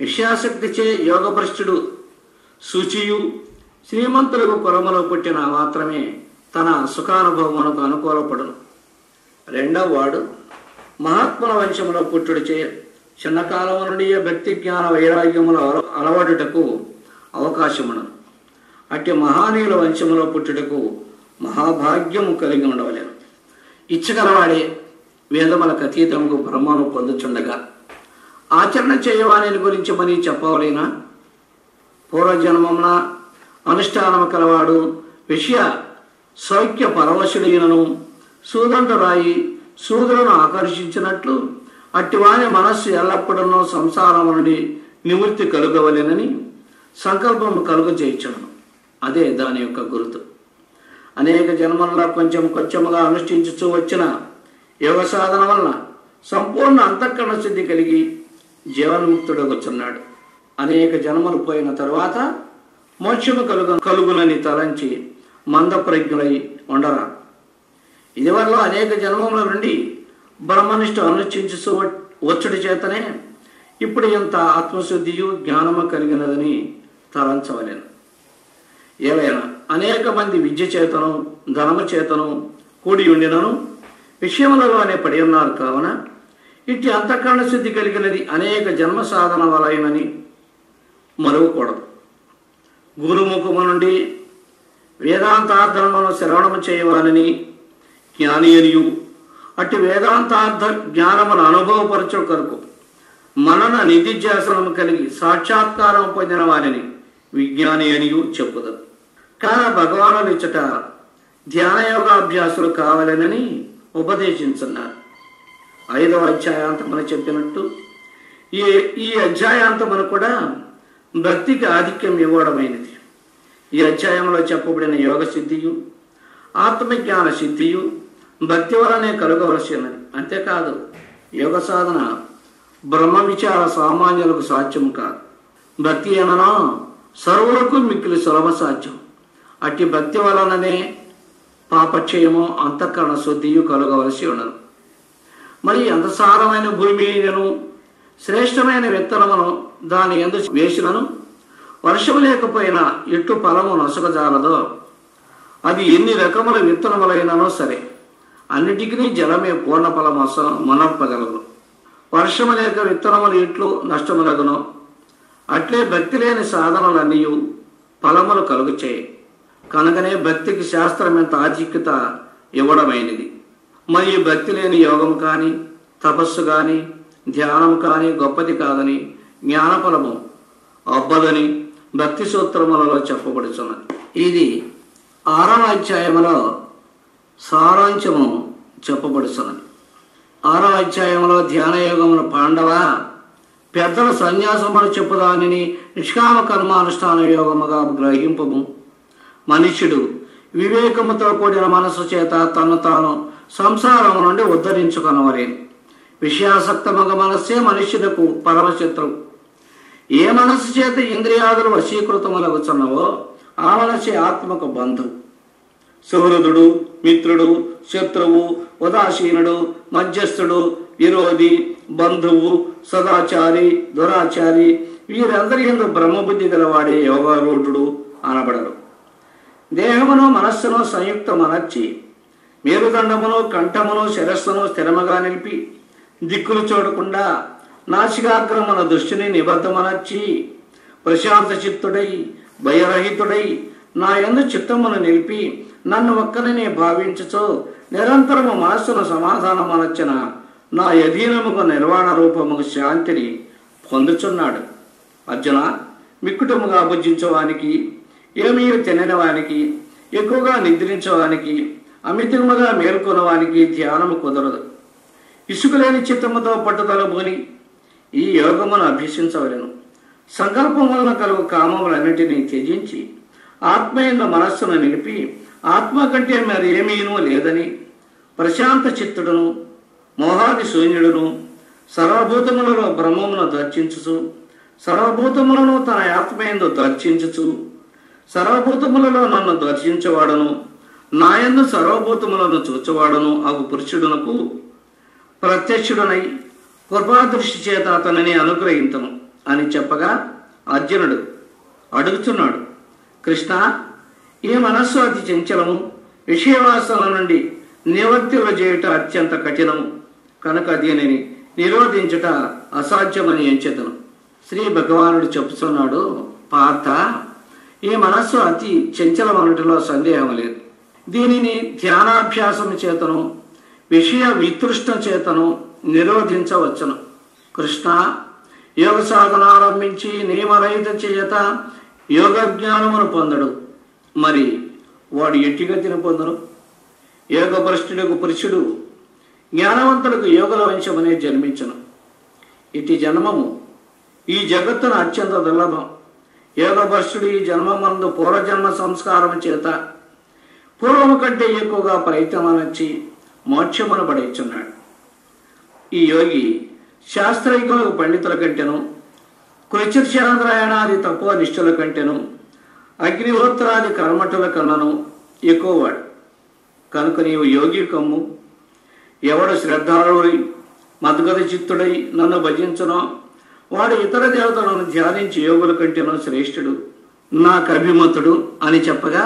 విషయాసక్తిచే యోగభ్రష్టుడు శుచియు శ్రీమంతులకు కులములో పుట్టిన మాత్రమే తన సుఖానుభవమునకు అనుకూలపడును. రెండవ వాడు మహాత్ముల వంశములో పుట్టుడిచే చిన్నకాలం నుండి భక్తి జ్ఞాన వైరాగ్యముల అలవాటుటకు అవకాశమును. అట్టి మహానీయుల వంశములో పుట్టుటకు మహాభాగ్యము కలిగి ఉండవలేను. ఇచ్చగలవాడే వేదములకు అతీతముకు బ్రహ్మను పొందుచుండగా ఆచరణ చేయవాని గురించి మనీ చెప్పవలేనా? పూర్వజన్మమున అనుష్ఠానము కలవాడు విషయ సౌఖ్య పరవశుడైనను సూదంట రాయి సూదులను ఆకర్షించినట్లు అట్టివాని మనస్సు ఎల్లప్పుడూ సంసారము నుండి నివృత్తి కలుగవలెనని సంకల్పము కలుగ చేయించడం. అదే దాని యొక్క గుర్తు. అనేక జన్మల్లో కొంచెం కొంచెముగా అనుష్ఠించుతూ వచ్చిన యోగ సాధన వలన సంపూర్ణ అంతఃకరణ శుద్ధి కలిగి జీవన్ముక్తుడొచ్చున్నాడు. అనేక జన్మలు పోయిన తరువాత మోక్షము కలుగునని తలంచి మందప్రజ్ఞులై ఉండరా. ఇదివరలో అనేక జన్మముల నుండి బ్రహ్మనిష్ట అనుష్ఠించు వచ్చుడి చేతనే ఇప్పుడు ఇంత ఆత్మశుద్ధియు జ్ఞానము కలిగినదని తలంచవలేను. ఏవైనా అనేక మంది విద్య చేతను ధనము చేతను కూడి ఉండినను విషయములలోనే పడి ఉన్నారు. కావున ఇట్టి అంతఃకరణ శుద్ధి కలిగినది అనేక జన్మ సాధన వలైనని మరువకూడదు. గురుముఖము నుండి వేదాంతార్థములను శ్రవణము చేయవాలని జ్ఞాని అనియు, అట్టి వేదాంతార్థ జ్ఞానమును అనుభవపరచు కొరకు మనన నిధిధ్యాసనము కలిగి సాక్షాత్కారం పొందిన వారిని విజ్ఞాని అనియు చెప్పుదు. కాన భగవానుని ఇచ్చట ధ్యాన యోగాభ్యాసులు కావాలనని ఉపదేశించున్నారు. 5వ అధ్యాయాంతమని చెప్పినట్టు ఈ అధ్యాయాంతమును కూడా భక్తికి ఆధిక్యం ఇవ్వడమైనది. ఈ అధ్యాయంలో చెప్పబడిన యోగ సిద్ధియు ఆత్మజ్ఞాన సిద్ధియు భక్తి వలనే కలుగవలసినది. అంతేకాదు యోగ సాధన బ్రహ్మ విచార సామాన్యులకు సాధ్యము కాదు. భక్తి అననా సర్వులకు మిక్కిలి సులభ సాధ్యం. అట్టి భక్తి వలననే పాపక్షయము అంతఃకరణ శుద్ధియు కలుగవలసి ఉండదు. మరి అంత సారమైన భూమిను శ్రేష్టమైన విత్తనమును దాని యందు వేసినను వర్షము లేకపోయినా ఎట్టు ఫలము నొసగజాలదో, అది ఎన్ని రకముల విత్తనములైననో సరే అన్నిటికీ జలమే పూర్ణ ఫలము మనప్పగలదు. వర్షము లేక విత్తనములు ఎట్లు నష్టములగునో అట్లే భక్తి లేని సాధనలన్నీ ఫలములు కలుగుచేయి. కనుకనే భక్తికి శాస్త్రం ఎంత ఆధిక్యత ఇవ్వడమైనది. మరి భక్తి లేని యోగం కానీ తపస్సు కానీ ధ్యానం కానీ గొప్పది కాదని జ్ఞానఫలము అబ్బదని భక్తి సూత్రములలో చెప్పబడుచున్నది. ఇది 6వ అధ్యాయములో సారాంశము చెప్పబడుతున్నది. 6వ అధ్యాయంలో ధ్యానయోగమును పాండవ పెద్దల సన్యాసమును చెప్పుదానిని నిష్కామ కర్మానుష్ఠాన యోగముగా గ్రహింపము. మనుష్యుడు వివేకముతో కూడిన మనస్సు చేత తను తాను సంసారము నుండి ఉద్ధరించుకొనవలేను. విషయాసక్తముగ మనస్సే మనుష్యులకు పరమశత్రువు. ఏ మనస్సు చేత ఇంద్రియాదులు వశీకృతములగుచున్నవో ఆ మనస్సే ఆత్మకు బంధువు. సుహృదుడు, మిత్రుడు, శత్రువు, ఉదాసీనుడు, మధ్యస్థుడు, విరోధి, బంధువు, సదాచారి, దురాచారి వీరందరి యందు బ్రహ్మబుద్ధి గలవాడే యోగారూఢుడు అనబడరు. దేహమును మనస్సును సంయుక్తమనర్చి మేరుదండమును కంఠమును శిరస్సును స్థిరముగా నిలిపి దిక్కులు చూడకుండా నాసికాగ్రమున దృష్టిని నిబద్ధమనర్చి ప్రశాంత చిత్తుడై భయరహితుడై నా యందు చిత్తమును నిలిపి నన్ను ఒక్కరిని భావించుచో నిరంతరము మనస్సును సమాధానమనొచ్చిన నా యధీనముకు నిర్వాణ రూపముకు శాంతిని పొందుచున్నాడు. అర్జున, మిక్కుటముగా భుజించవానికి, ఏమీ తినవానికి, ఎక్కువగా నిద్రించవానికి, అమితముగా మేల్కొనవానికి ధ్యానము కుదరదు. ఇసుకలేని చిత్తముతో పట్టుదల బోని ఈ యోగమును అభ్యసించవలెను. సంకల్పం వలన కలుగు కామములన్నిటినీ త్యజించి ఆత్మయందు మనస్సును నిలిపి ఆత్మ కంటే మరి ఏమీనూ లేదని ప్రశాంత చిత్తుడును మోహాది శూన్యుడును సర్వభూతములలో బ్రహ్మమును దర్శించుచు సర్వభూతములను తన ఆత్మయందు దర్శించుచు సర్వభూతములలో నన్ను దర్శించేవాడును నాయందు సర్వభూతములను చూచువాడును అగు పురుషుడునకు ప్రత్యక్షుడనై కృపాదృష్టి చేత అతనిని అనుగ్రహించను అని చెప్పగా అర్జునుడు అడుగుతున్నాడు, కృష్ణ, ఈ మనస్సు అతి చంచలము, విషయవాసనల నుండి నివర్తిలో చేయుట అత్యంత కఠినము కనుక దీనిని నిరోధించుట అసాధ్యమని ఎంచెదను. శ్రీ భగవానుడు చెప్తున్నాడు, పార్థ, ఈ మనస్సు అతి చంచలమనటిలో సందేహం లేదు. దీనిని ధ్యానాభ్యాసము చేతను విషయ వితృష్ణ చేతను నిరోధించవచ్చును. కృష్ణ, యోగ సాధన ఆరంభించి నియమరహిత చేత యోగ జ్ఞానమును పొందడు. మరి వాడు ఎట్టిగతిని పొందడు? యోగభ్రష్టులకు పురుషుడు జ్ఞానవంతులకు యోగుల వంశమనే జన్మించను. ఇటు జన్మము ఈ జగత్తును అత్యంత దుర్లభం. యోగభ్రష్టుడు ఈ జన్మమందు పూర్వజన్మ సంస్కారం చేత పూర్వము కంటే ఎక్కువగా ప్రయత్నమనొచ్చి మోక్షమును పడేస్తున్నాడు. ఈ యోగి శాస్త్రైకులకు పండితుల కంటెను, కృచిర్శాంద్రాయణాది తక్కువ నిష్ఠుల కంటెను, అగ్నిహోత్రాది కర్మఠుల కన్నను ఎక్కువవాడు. కనుక నీవు యోగి కమ్ము. ఎవడు శ్రద్ధాళుడై మద్గత చిత్తుడై నన్ను భజించునో వాడు ఇతర దేవతలను ధ్యానించి యోగుల కంటేనో శ్రేష్ఠుడు, నాకు అభిమతుడు అని చెప్పగా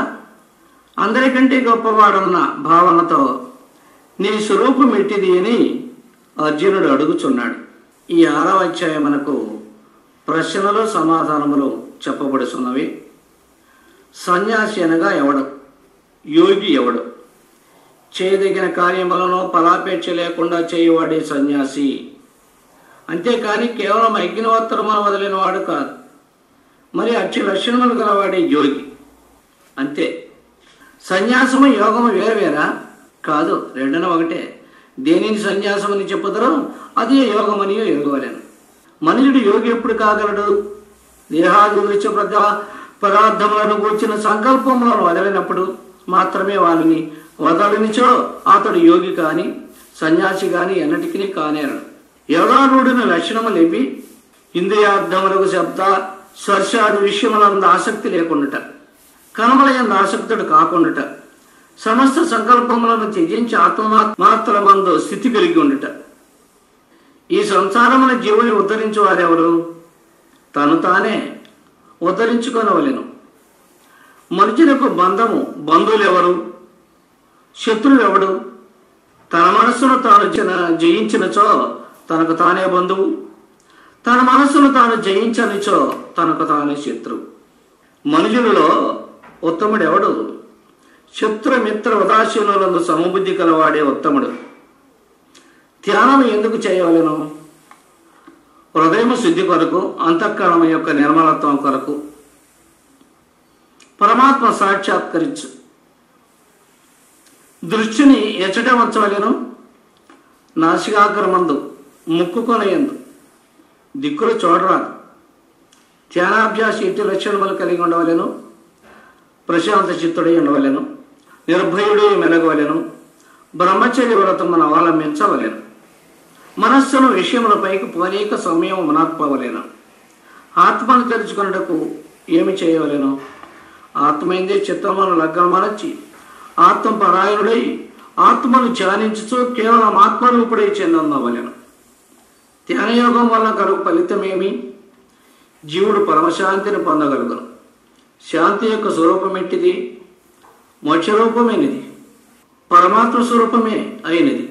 అందరికంటే గొప్పవాడన్న భావనతో నీ స్వరూపం ఎట్టిది అని అర్జునుడు అడుగుచున్నాడు. ఈ 6వ అధ్యాయమునకు ప్రశ్నలు సమాధానములు చెప్పబడుతున్నవి. సన్యాసి అనగా ఎవడు? యోగి ఎవడు? చేయదగిన కార్యములను ఫలాపేక్ష లేకుండా చేయవాడే సన్యాసి. అంతేకాని కేవలం అగ్నిహోత్రమును వదిలిన వాడు కాదు. మరి అక్ష లక్షణములు గలవాడే యోగి. అంతే. సన్యాసము యోగము వేరువేరా? కాదు, రెండున ఒకటే. దేనిని సన్యాసమని చెప్పుదరో అదే యోగమని ఎరుగవలేను. మనుషుడు యోగి ఎప్పుడు కాగలడు? దేహాది పదార్థములను కూర్చిన సంకల్పములను వదలినప్పుడు మాత్రమే వారిని వదలనిచో అతడు యోగి కాని సన్యాసి కాని ఎన్నటికీ కానేరడు. యోగారూఢుని లక్షణములు ఏవి? ఇంద్రియార్థములకు శబ్ద స్పర్శాది విషయములందు ఆసక్తి లేకుండాట, కనుమలయందు ఆసక్తుడు కాకుండాట, సమస్త సంకల్పములను త్యజించి ఆత్మమాత్రమందు స్థితి కలిగి ఉండుట. ఈ సంసారమున జీవుని ఉద్ధరించు వారెవరు? తను తానే ఉద్ధరించుకొనవలెను. మనుషులకు బంధము బంధువులెవరు? శత్రువులెవడు? తన మనస్సును తాను జయించినచో తనకు తానే బంధువు, తన మనస్సును తాను జయించనిచో తనకు తానే శత్రువు. మనుషులలో ఉత్తముడెవడు? శత్రుమిత్ర ఉదాసీనులందు సమబుద్ధి కలవాడే ఉత్తముడు. ధ్యానం ఎందుకు చేయవలెను? హృదయం శుద్ధి కొరకు, అంతఃకరణం యొక్క నిర్మలత్వం కొరకు. పరమాత్మ సాక్షాత్కరించు. దృష్టిని ఎచ్చట ఉంచవలెను? నాసికాగ్రమందు, ముక్కుకొనయందు. దిక్కులు చూడరాదు. ధ్యానాభ్యాసి ఇటు లక్షణములు కలిగి ఉండవలెను. ప్రశాంత చిత్తుడై ఉండవలెను. నిర్భయుడు మెలగవలెను. బ్రహ్మచర్య వ్రతమును అవలంబించవలెను. మనస్సును విషయములపైకి పోనీక సమయం మునాత్పవలెను. ఆత్మను తెలుసుకున్నటకు ఏమి చేయవలెను? ఆత్మైందే చిత్తమును లగ్నమనర్చి ఆత్మపరాయణుడై ఆత్మను ధ్యానించుతూ కేవలం ఆత్మరూపుడై చెందవలెను. ధ్యానయోగం వల్ల కలుగు ఫలితమేమి? జీవుడు పరమశాంతిని పొందగలుగును. శాంతి యొక్క స్వరూపం ఎట్టిది? మోక్షరూపమైనది, పరమాత్మ స్వరూపమే అయినది.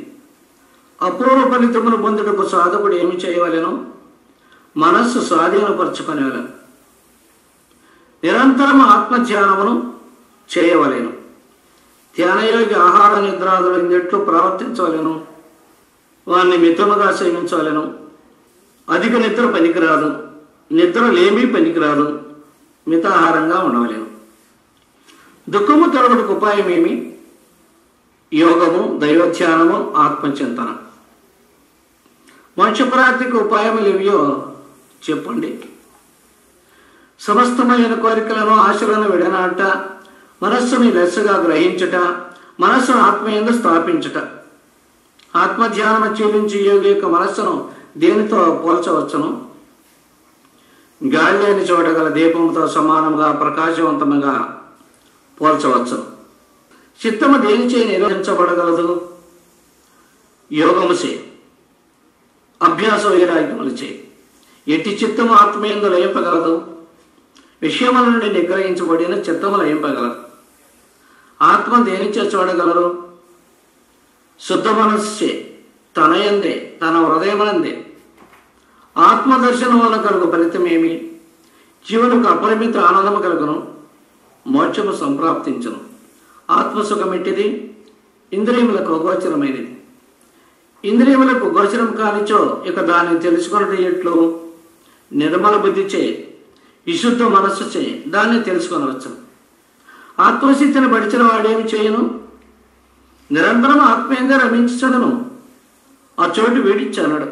అపూర్వ ఫలితమును పొందుటకు సాధకుడు ఏమి చేయవలెను? మనస్సు స్వాధీనపరచుకొనవలెను. నిరంతరం ఆత్మధ్యానమును చేయవలెను. ధ్యానయోగి ఆహార నిద్రాదులు ఎట్లు ప్రవర్తించవలను, వారిని మితముగా సేవించవలను. అధిక నిద్ర పనికిరాదు, నిద్ర లేమి పనికిరాదు, మితాహారంగా ఉండవలేను. దుఃఖము తొలగుటకు ఉపాయం ఏమి? యోగము, దైవధ్యానము, ఆత్మచింతన. మోక్షప్రాప్తికి ఉపాయములు ఏవియో చెప్పండి. సమస్తమైన కోరికలను, ఆశలను విడనాట, మనస్సుని లెస్సగా గ్రహించుట, మనస్సును ఆత్మయందు స్థాపించుట. ఆత్మధ్యానం చేయించి యోగి యొక్క మనస్సును దేనితో పోల్చవచ్చును? గాలి లేని చోట గల దీపంతో సమానంగా ప్రకాశవంతంగా పోల్చవచ్చును. చిత్తము దేనిచే నిరోధించబడగలదు? యోగము చే, అభ్యాస వైరాగ్యములు చే. ఎట్టి చిత్తము ఆత్మయందు లయింపగలదు? విషయముల నుండి నిగ్రహించబడిన చిత్తము లయింపగలదు. ఆత్మ దేనిచే చూడగలరు? శుద్ధ మనస్సే, తనయందే, తన హృదయమనందే. ఆత్మదర్శనం వల్ల కలుగు ఫలితమేమి? జీవునికి అపరిమిత ఆనందము కలుగును, మోక్షము సంప్రాప్తించును. ఆత్మసుఖమిట్టిది, ఇంద్రియములకు గోచరమైనది. ఇంద్రియములకు గోచరం కానిచో ఇక దాన్ని తెలుసుకున్నది ఎట్లు? నిర్మల బుద్ధి చే, విశుద్ధ మనస్సు చే దాన్ని తెలుసుకొనవచ్చు. ఆత్మస్థితిని పడిచిన వాడేమి చేయను? నిరంతరం ఆత్మీయంగా రమించుచుండును. ఆ చోటు వీడిచ్చన్నాడు.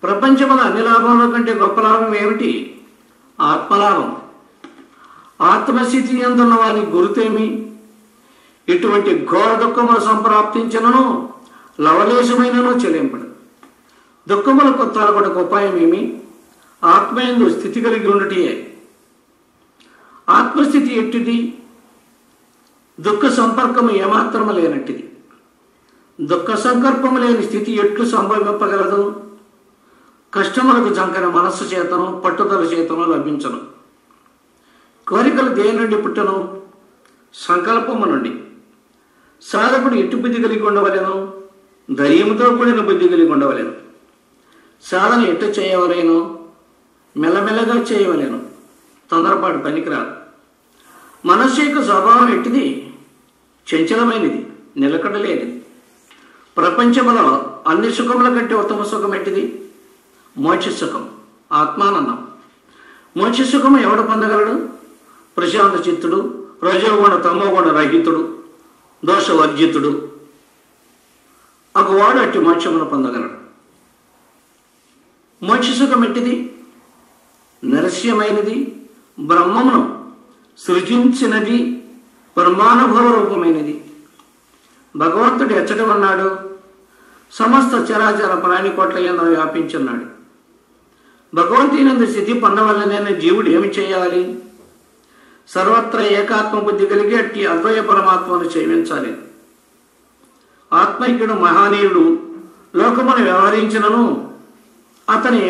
ప్రపంచముల అన్ని లాభముల కంటే గొప్ప లాభం ఏమిటి? ఆత్మలాభం. ఆత్మస్థితి ఎందున్న వారి గురుతేమి? ఇటువంటి ఘోర దుఃఖములు సంప్రాప్తించినను లవలేశమైనను చెల్లింపడు. దుఃఖములకు తలపడకు ఉపాయం ఏమి? ఆత్మయందు స్థితి కలిగి ఉండటియే. ఆత్మస్థితి ఎట్టిది? దుఃఖ సంపర్కము ఏమాత్రము లేనట్టిది. దుఃఖ సంకల్పము లేని స్థితి ఎట్లు సంభవింపగలదు? కష్టములకు జంకన మనస్సు చేతను, పట్టుదల చేతను లభించను. కోరికలు దేని నుండి పుట్టను? సంకల్పము నుండి. సాధకుడు ఎట్టి బుద్ధి కలిగి ఉండవలేను? ధైర్యంతో కూడిన బుద్ధి కలిగి ఉండవలేను. సాధన ఎట్టు చేయవలేను? మెల్లమెల్లగా చేయవలేను, తొందరపాటు పనికిరాదు. మనస్సు యొక్క స్వభావం ఎట్టిది? చంచలమైనది, నిలకడలేనిది. ప్రపంచంలో అన్ని సుఖముల కంటే ఉత్తమ సుఖం ఎట్టిది? మోక్ష సుఖం, ఆత్మానందం. మోక్ష సుఖము ఎవడు పొందగలడు? ప్రశాంత చిత్తుడు, రజోగుణ తమోగుణ రహితుడు, దోషవర్జితుడు అగువాడు అట్టి మోక్షమును పొందగలడు. మోక్ష సుఖం ఎట్టిది? నరస్యమైనది, బ్రహ్మమును సృజించినది, బ్రహ్మానుభవ రూపమైనది. భగవంతుడు ఎచ్చట ఉన్నాడు? సమస్త చరాచర ప్రాణికోట్ల యందు వ్యాపించున్నాడు. భగవంతునందు స్థితి పొందవలనైన జీవుడు ఏమి చేయాలి? సర్వత్రా ఏకాత్మ బుద్ధి కలిగి అట్టి అద్వయ పరమాత్మను సేవించాలి. ఆత్మైక్యుడు మహానీయుడు లోకమును వ్యవహరించినను అతని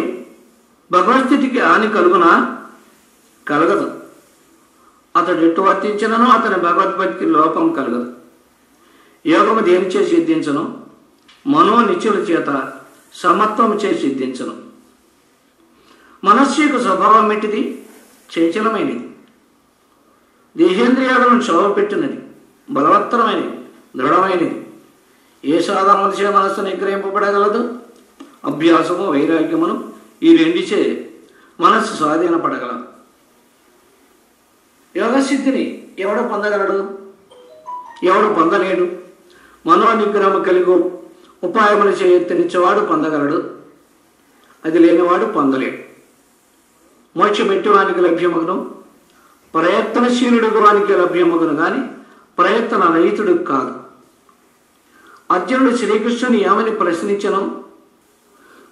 భగవస్థితికి హాని కలుగునా? కలగదు. అతడు ఎటు వర్తించినను అతని భగవద్భక్తి లోపం కలగదు. యోగము దేనిచే సిద్ధించను? మనోనిత్యుల చేత సమత్వము చే సిద్ధించను. మనస్సు యొక్క స్వభావం ఎట్టిది? చంచలమైనది, దేహేంద్రియాలను శోభపెట్టినది, బలవత్తరమైనది, దృఢమైనది. ఏ సాధనలచే మనస్సు నిగ్రహింపబడగలదు? అభ్యాసము, వైరాగ్యమును ఈ రెండిచే మనస్సు స్వాధీనపడగలదు. యోగసిద్ధిని ఎవడు పొందగలడు? ఎవడు పొందలేడు? మనోనిగ్రహము కలిగి ఉపాయములు చేయెత్తనిచ్చేవాడు పొందగలడు, అది లేనివాడు పొందలేడు. మోక్షం ఎట్టివానికి లభ్యమగును? ప్రయత్నశీలుడు వానికి లభ్యమగును కానీ ప్రయత్న రహితుడు కాదు. అర్జునుడు శ్రీకృష్ణుని ఏమని ప్రశ్నించను?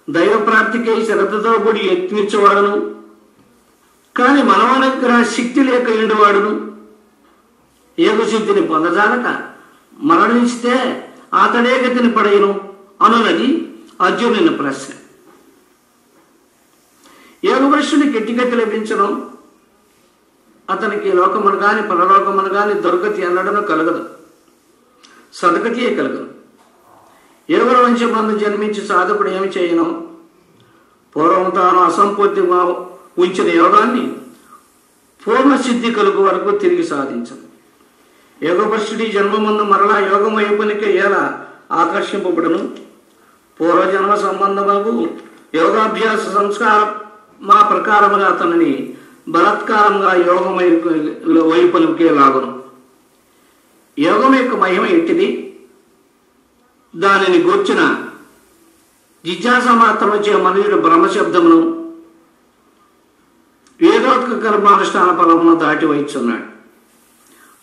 దైవప్రాప్తికై శ్రద్ధతో కూడి యత్నించేవాడును, కానీ మనోనిగ్రహ శక్తి లేక ఎండువాడును యోగసిద్ధిని పొందజాలక మరణిస్తే అతడే గతిని పడేయను అనున్నది అర్జునుని ప్రశ్న. యోగభ్రష్టునికి ఎట్టి గతి లభించను? అతనికి లోకమును కానీ పరలోకమును కానీ దుర్గతి అన్నడను కలగదు, సద్గతియే కలగదు. యోగుల వంశమందు జన్మించి సాధకుడు ఏమి చేయను? పూర్వం తాను అసంపూర్తిగా ఉంచిన యోగాన్ని పూర్ణసిద్ధి కలుగు వరకు తిరిగి సాధించను. యోగభ్రష్టుడి జన్మమందు మరలా యోగం వైపునికే ఎలా ఆకర్షింపబడును? పూర్వజన్మ సంబంధము యోగాభ్యాస సంస్కారం మా ప్రకారముగా అతనిని బలత్కారంగా యోగం వైపునికే లాగును. యోగం యొక్క మహిమ ఎట్టిది? దానిని గూర్చిన జిజ్ఞాస మాత్రం వచ్చే మనుషుడు బ్రహ్మశబ్దమును వేదోత్క కర్మానుష్ఠాన ఫలమును దాటి వచ్చున్నాడు.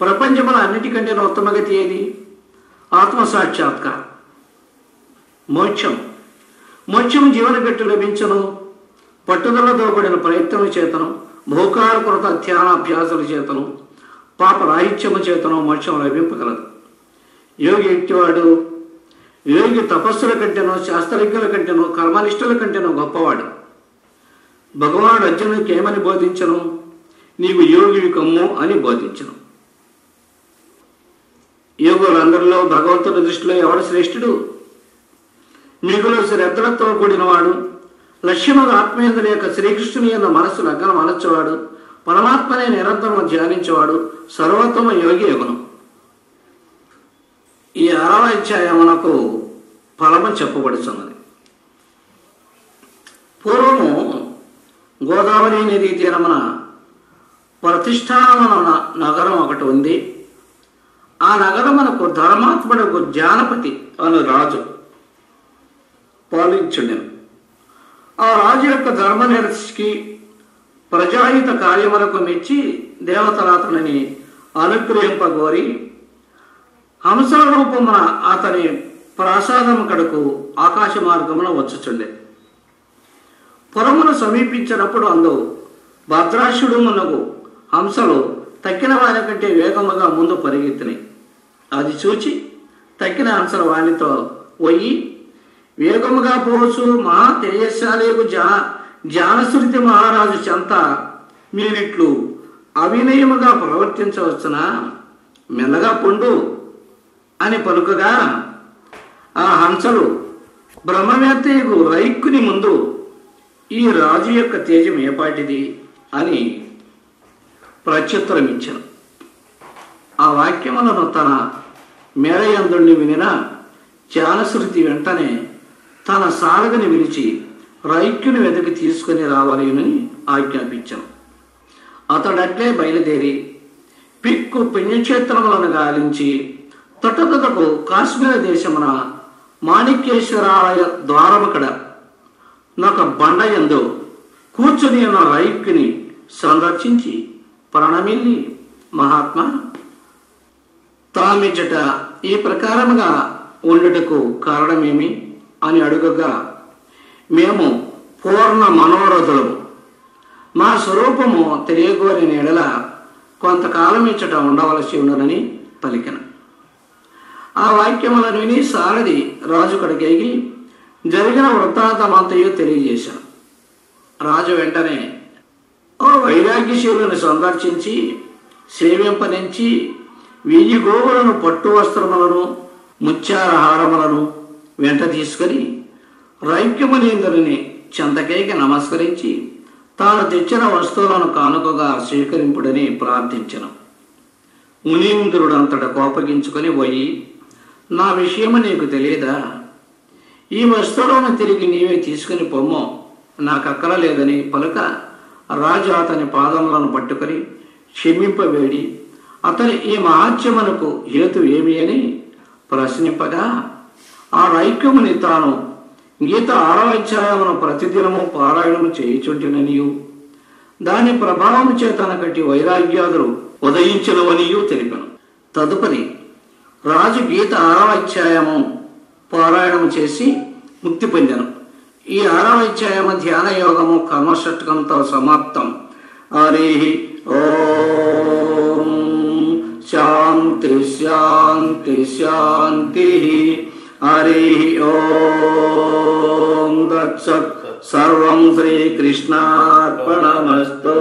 ప్రపంచములో అన్నిటికంటే ఉత్తమగతి ఏది? ఆత్మసాక్షాత్కారం, మోక్షం. మోక్షం జీవన పెట్టు లభించను పట్టుదలతో కూడిన ప్రయత్నం చేతను, భూకారకృత ధ్యానాభ్యాసుల చేతను, పాప రాహిత్యము చేతను మోక్షం లభింపగలదు. యోగి ఎట్టివాడు? యోగి తపస్సుల కంటేనో, శాస్త్రజ్ఞుల కంటేనో, కర్మనిష్ఠుల కంటేనో గొప్పవాడు. భగవానుడు అర్జునుడికి ఏమని బోధించను? నీవు యోగివి కమ్ము అని బోధించను. యోగులందరిలో భగవంతుడి దృష్టిలో ఎవడు శ్రేష్ఠుడు? మిగులు శ్రద్ధలతో కూడినవాడు, లక్ష్యముగా ఆత్మీయతల యొక్క శ్రీకృష్ణుని యొక్క మనస్సు లగ్నం అనొచ్చేవాడు, పరమాత్మనే నిరంతరం ధ్యానించేవాడు సర్వోత్తమ యోగి అగును. ఈ 6వ అధ్యాయమునకు ఫలము చెప్పబడుతున్నది. పూర్వము గోదావరి నదీ తీరమున ప్రతిష్టాన నగరం ఒకటి ఉంది. ఆ నగరమునకు ధర్మాత్ముడకు జానపతి అను రాజు పాలించుండెను. ఆ రాజు యొక్క ధర్మనిరతికి ప్రజాహిత కార్యములకు మెచ్చి దేవతలు అతనిని అనుగ్రహింపగోరి హంసల రూపమున అతని ప్రాసాదము కడకు ఆకాశ మార్గమున వచ్చుచుండే. పురమును సమీపించినప్పుడు అందు భద్రాశుడు మునగు హంసలు తక్కిన వారి కంటే వేగముగా ముందు పరిగెత్తినాయి. అది చూచి తక్కిన హంసలు వానితో పోయి, వేగముగా పోవచ్చు మహా తేజశాలేగు జానశ్రుతి మహారాజు చెంత మీరిట్లు అవినయముగా ప్రవర్తించవచ్చునా? మెల్లగా పొండు అని పలుకగా ఆ హంసలు బ్రహ్మవేత్తయకు రైక్కుని ముందు ఈ రాజు యొక్క తేజం ఏపాటిది అని ప్రత్యుత్తరం ఇచ్చాను. ఆ వాక్యములను తన మేడయందుండి వినిన జానశ్రుతి వెంటనే తన సారథిని విలిచి రైక్యుని వెతికి తీసుకుని రావాలని ఆజ్ఞాపించాను. అతడట్లే బయలుదేరి పిక్కు పుణ్యక్షేత్రములను గాలించి తొట్టతొటకు కాశ్మీర దేశమున మాణిక్యేశ్వరాలయ ద్వారముకడ నొక బండయందు కూర్చుని ఉన్న రైక్యుని సందర్శించి ప్రణమిల్లి, మహాత్మా, తామిచ్చట ఈ ప్రకారముగా ఉండుటకు కారణమేమి అని అడుగగా, మేము పూర్ణ మనోరథులము, మా స్వరూపము తెలియగోరిన ఎడల కొంతకాలం ఇచ్చట ఉండవలసి ఉండనని పలికెను. ఆ వాక్యములను విని సారథి రాజు కడిగేగి జరిగిన వృత్తాంతమంతయు తెలియజేశాను. రాజు వెంటనే ఓ వైరాగ్యశీలుని సందర్శించి సేవింపనించి 1000 గోవులను, పట్టు వస్త్రములను, ముత్యాల హారములను వెంట తీసుకొని రైక్యమునీంద్రుని చెంతకేకి నమస్కరించి తాను తెచ్చిన వస్తువులను కానుకగా స్వీకరింపుడని ప్రార్థించను. మునీంద్రుడంతట కోపగించుకొని పోయి, నా విషయము నీకు తెలియదా? ఈ వస్తువులను తిరిగి నీవే తీసుకుని పొమ్మో, నాకక్కర లేదని పలుక రాజు అతని పాదములను పట్టుకొని క్షమింపవేడి అతని ఈ మహాత్యమునకు హేతు ఏమి అని ప్రశ్నింపగా, ఆ రైక్యముని తాను గీత 6వ అధ్యాయమును ప్రతిదినము పారాయణము చేయుచుంటిననియు దాని ప్రభావము చేతన కట్టి వైరాగ్యాదులు ఉదయించినవనియు తెలిపాను. తదుపరి రాజు గీత 6వ అధ్యాయము పారాయణము చేసి ముక్తి పొందాను. ఈ 6వ అధ్యాయము ధ్యాన యోగము కర్మషట్కంతో సమాప్తం. హరి ఓం శాంతి శాంతి శాంతి. హరి ఓం దత్సత్. సర్వం శ్రీకృష్ణార్పణమస్తు.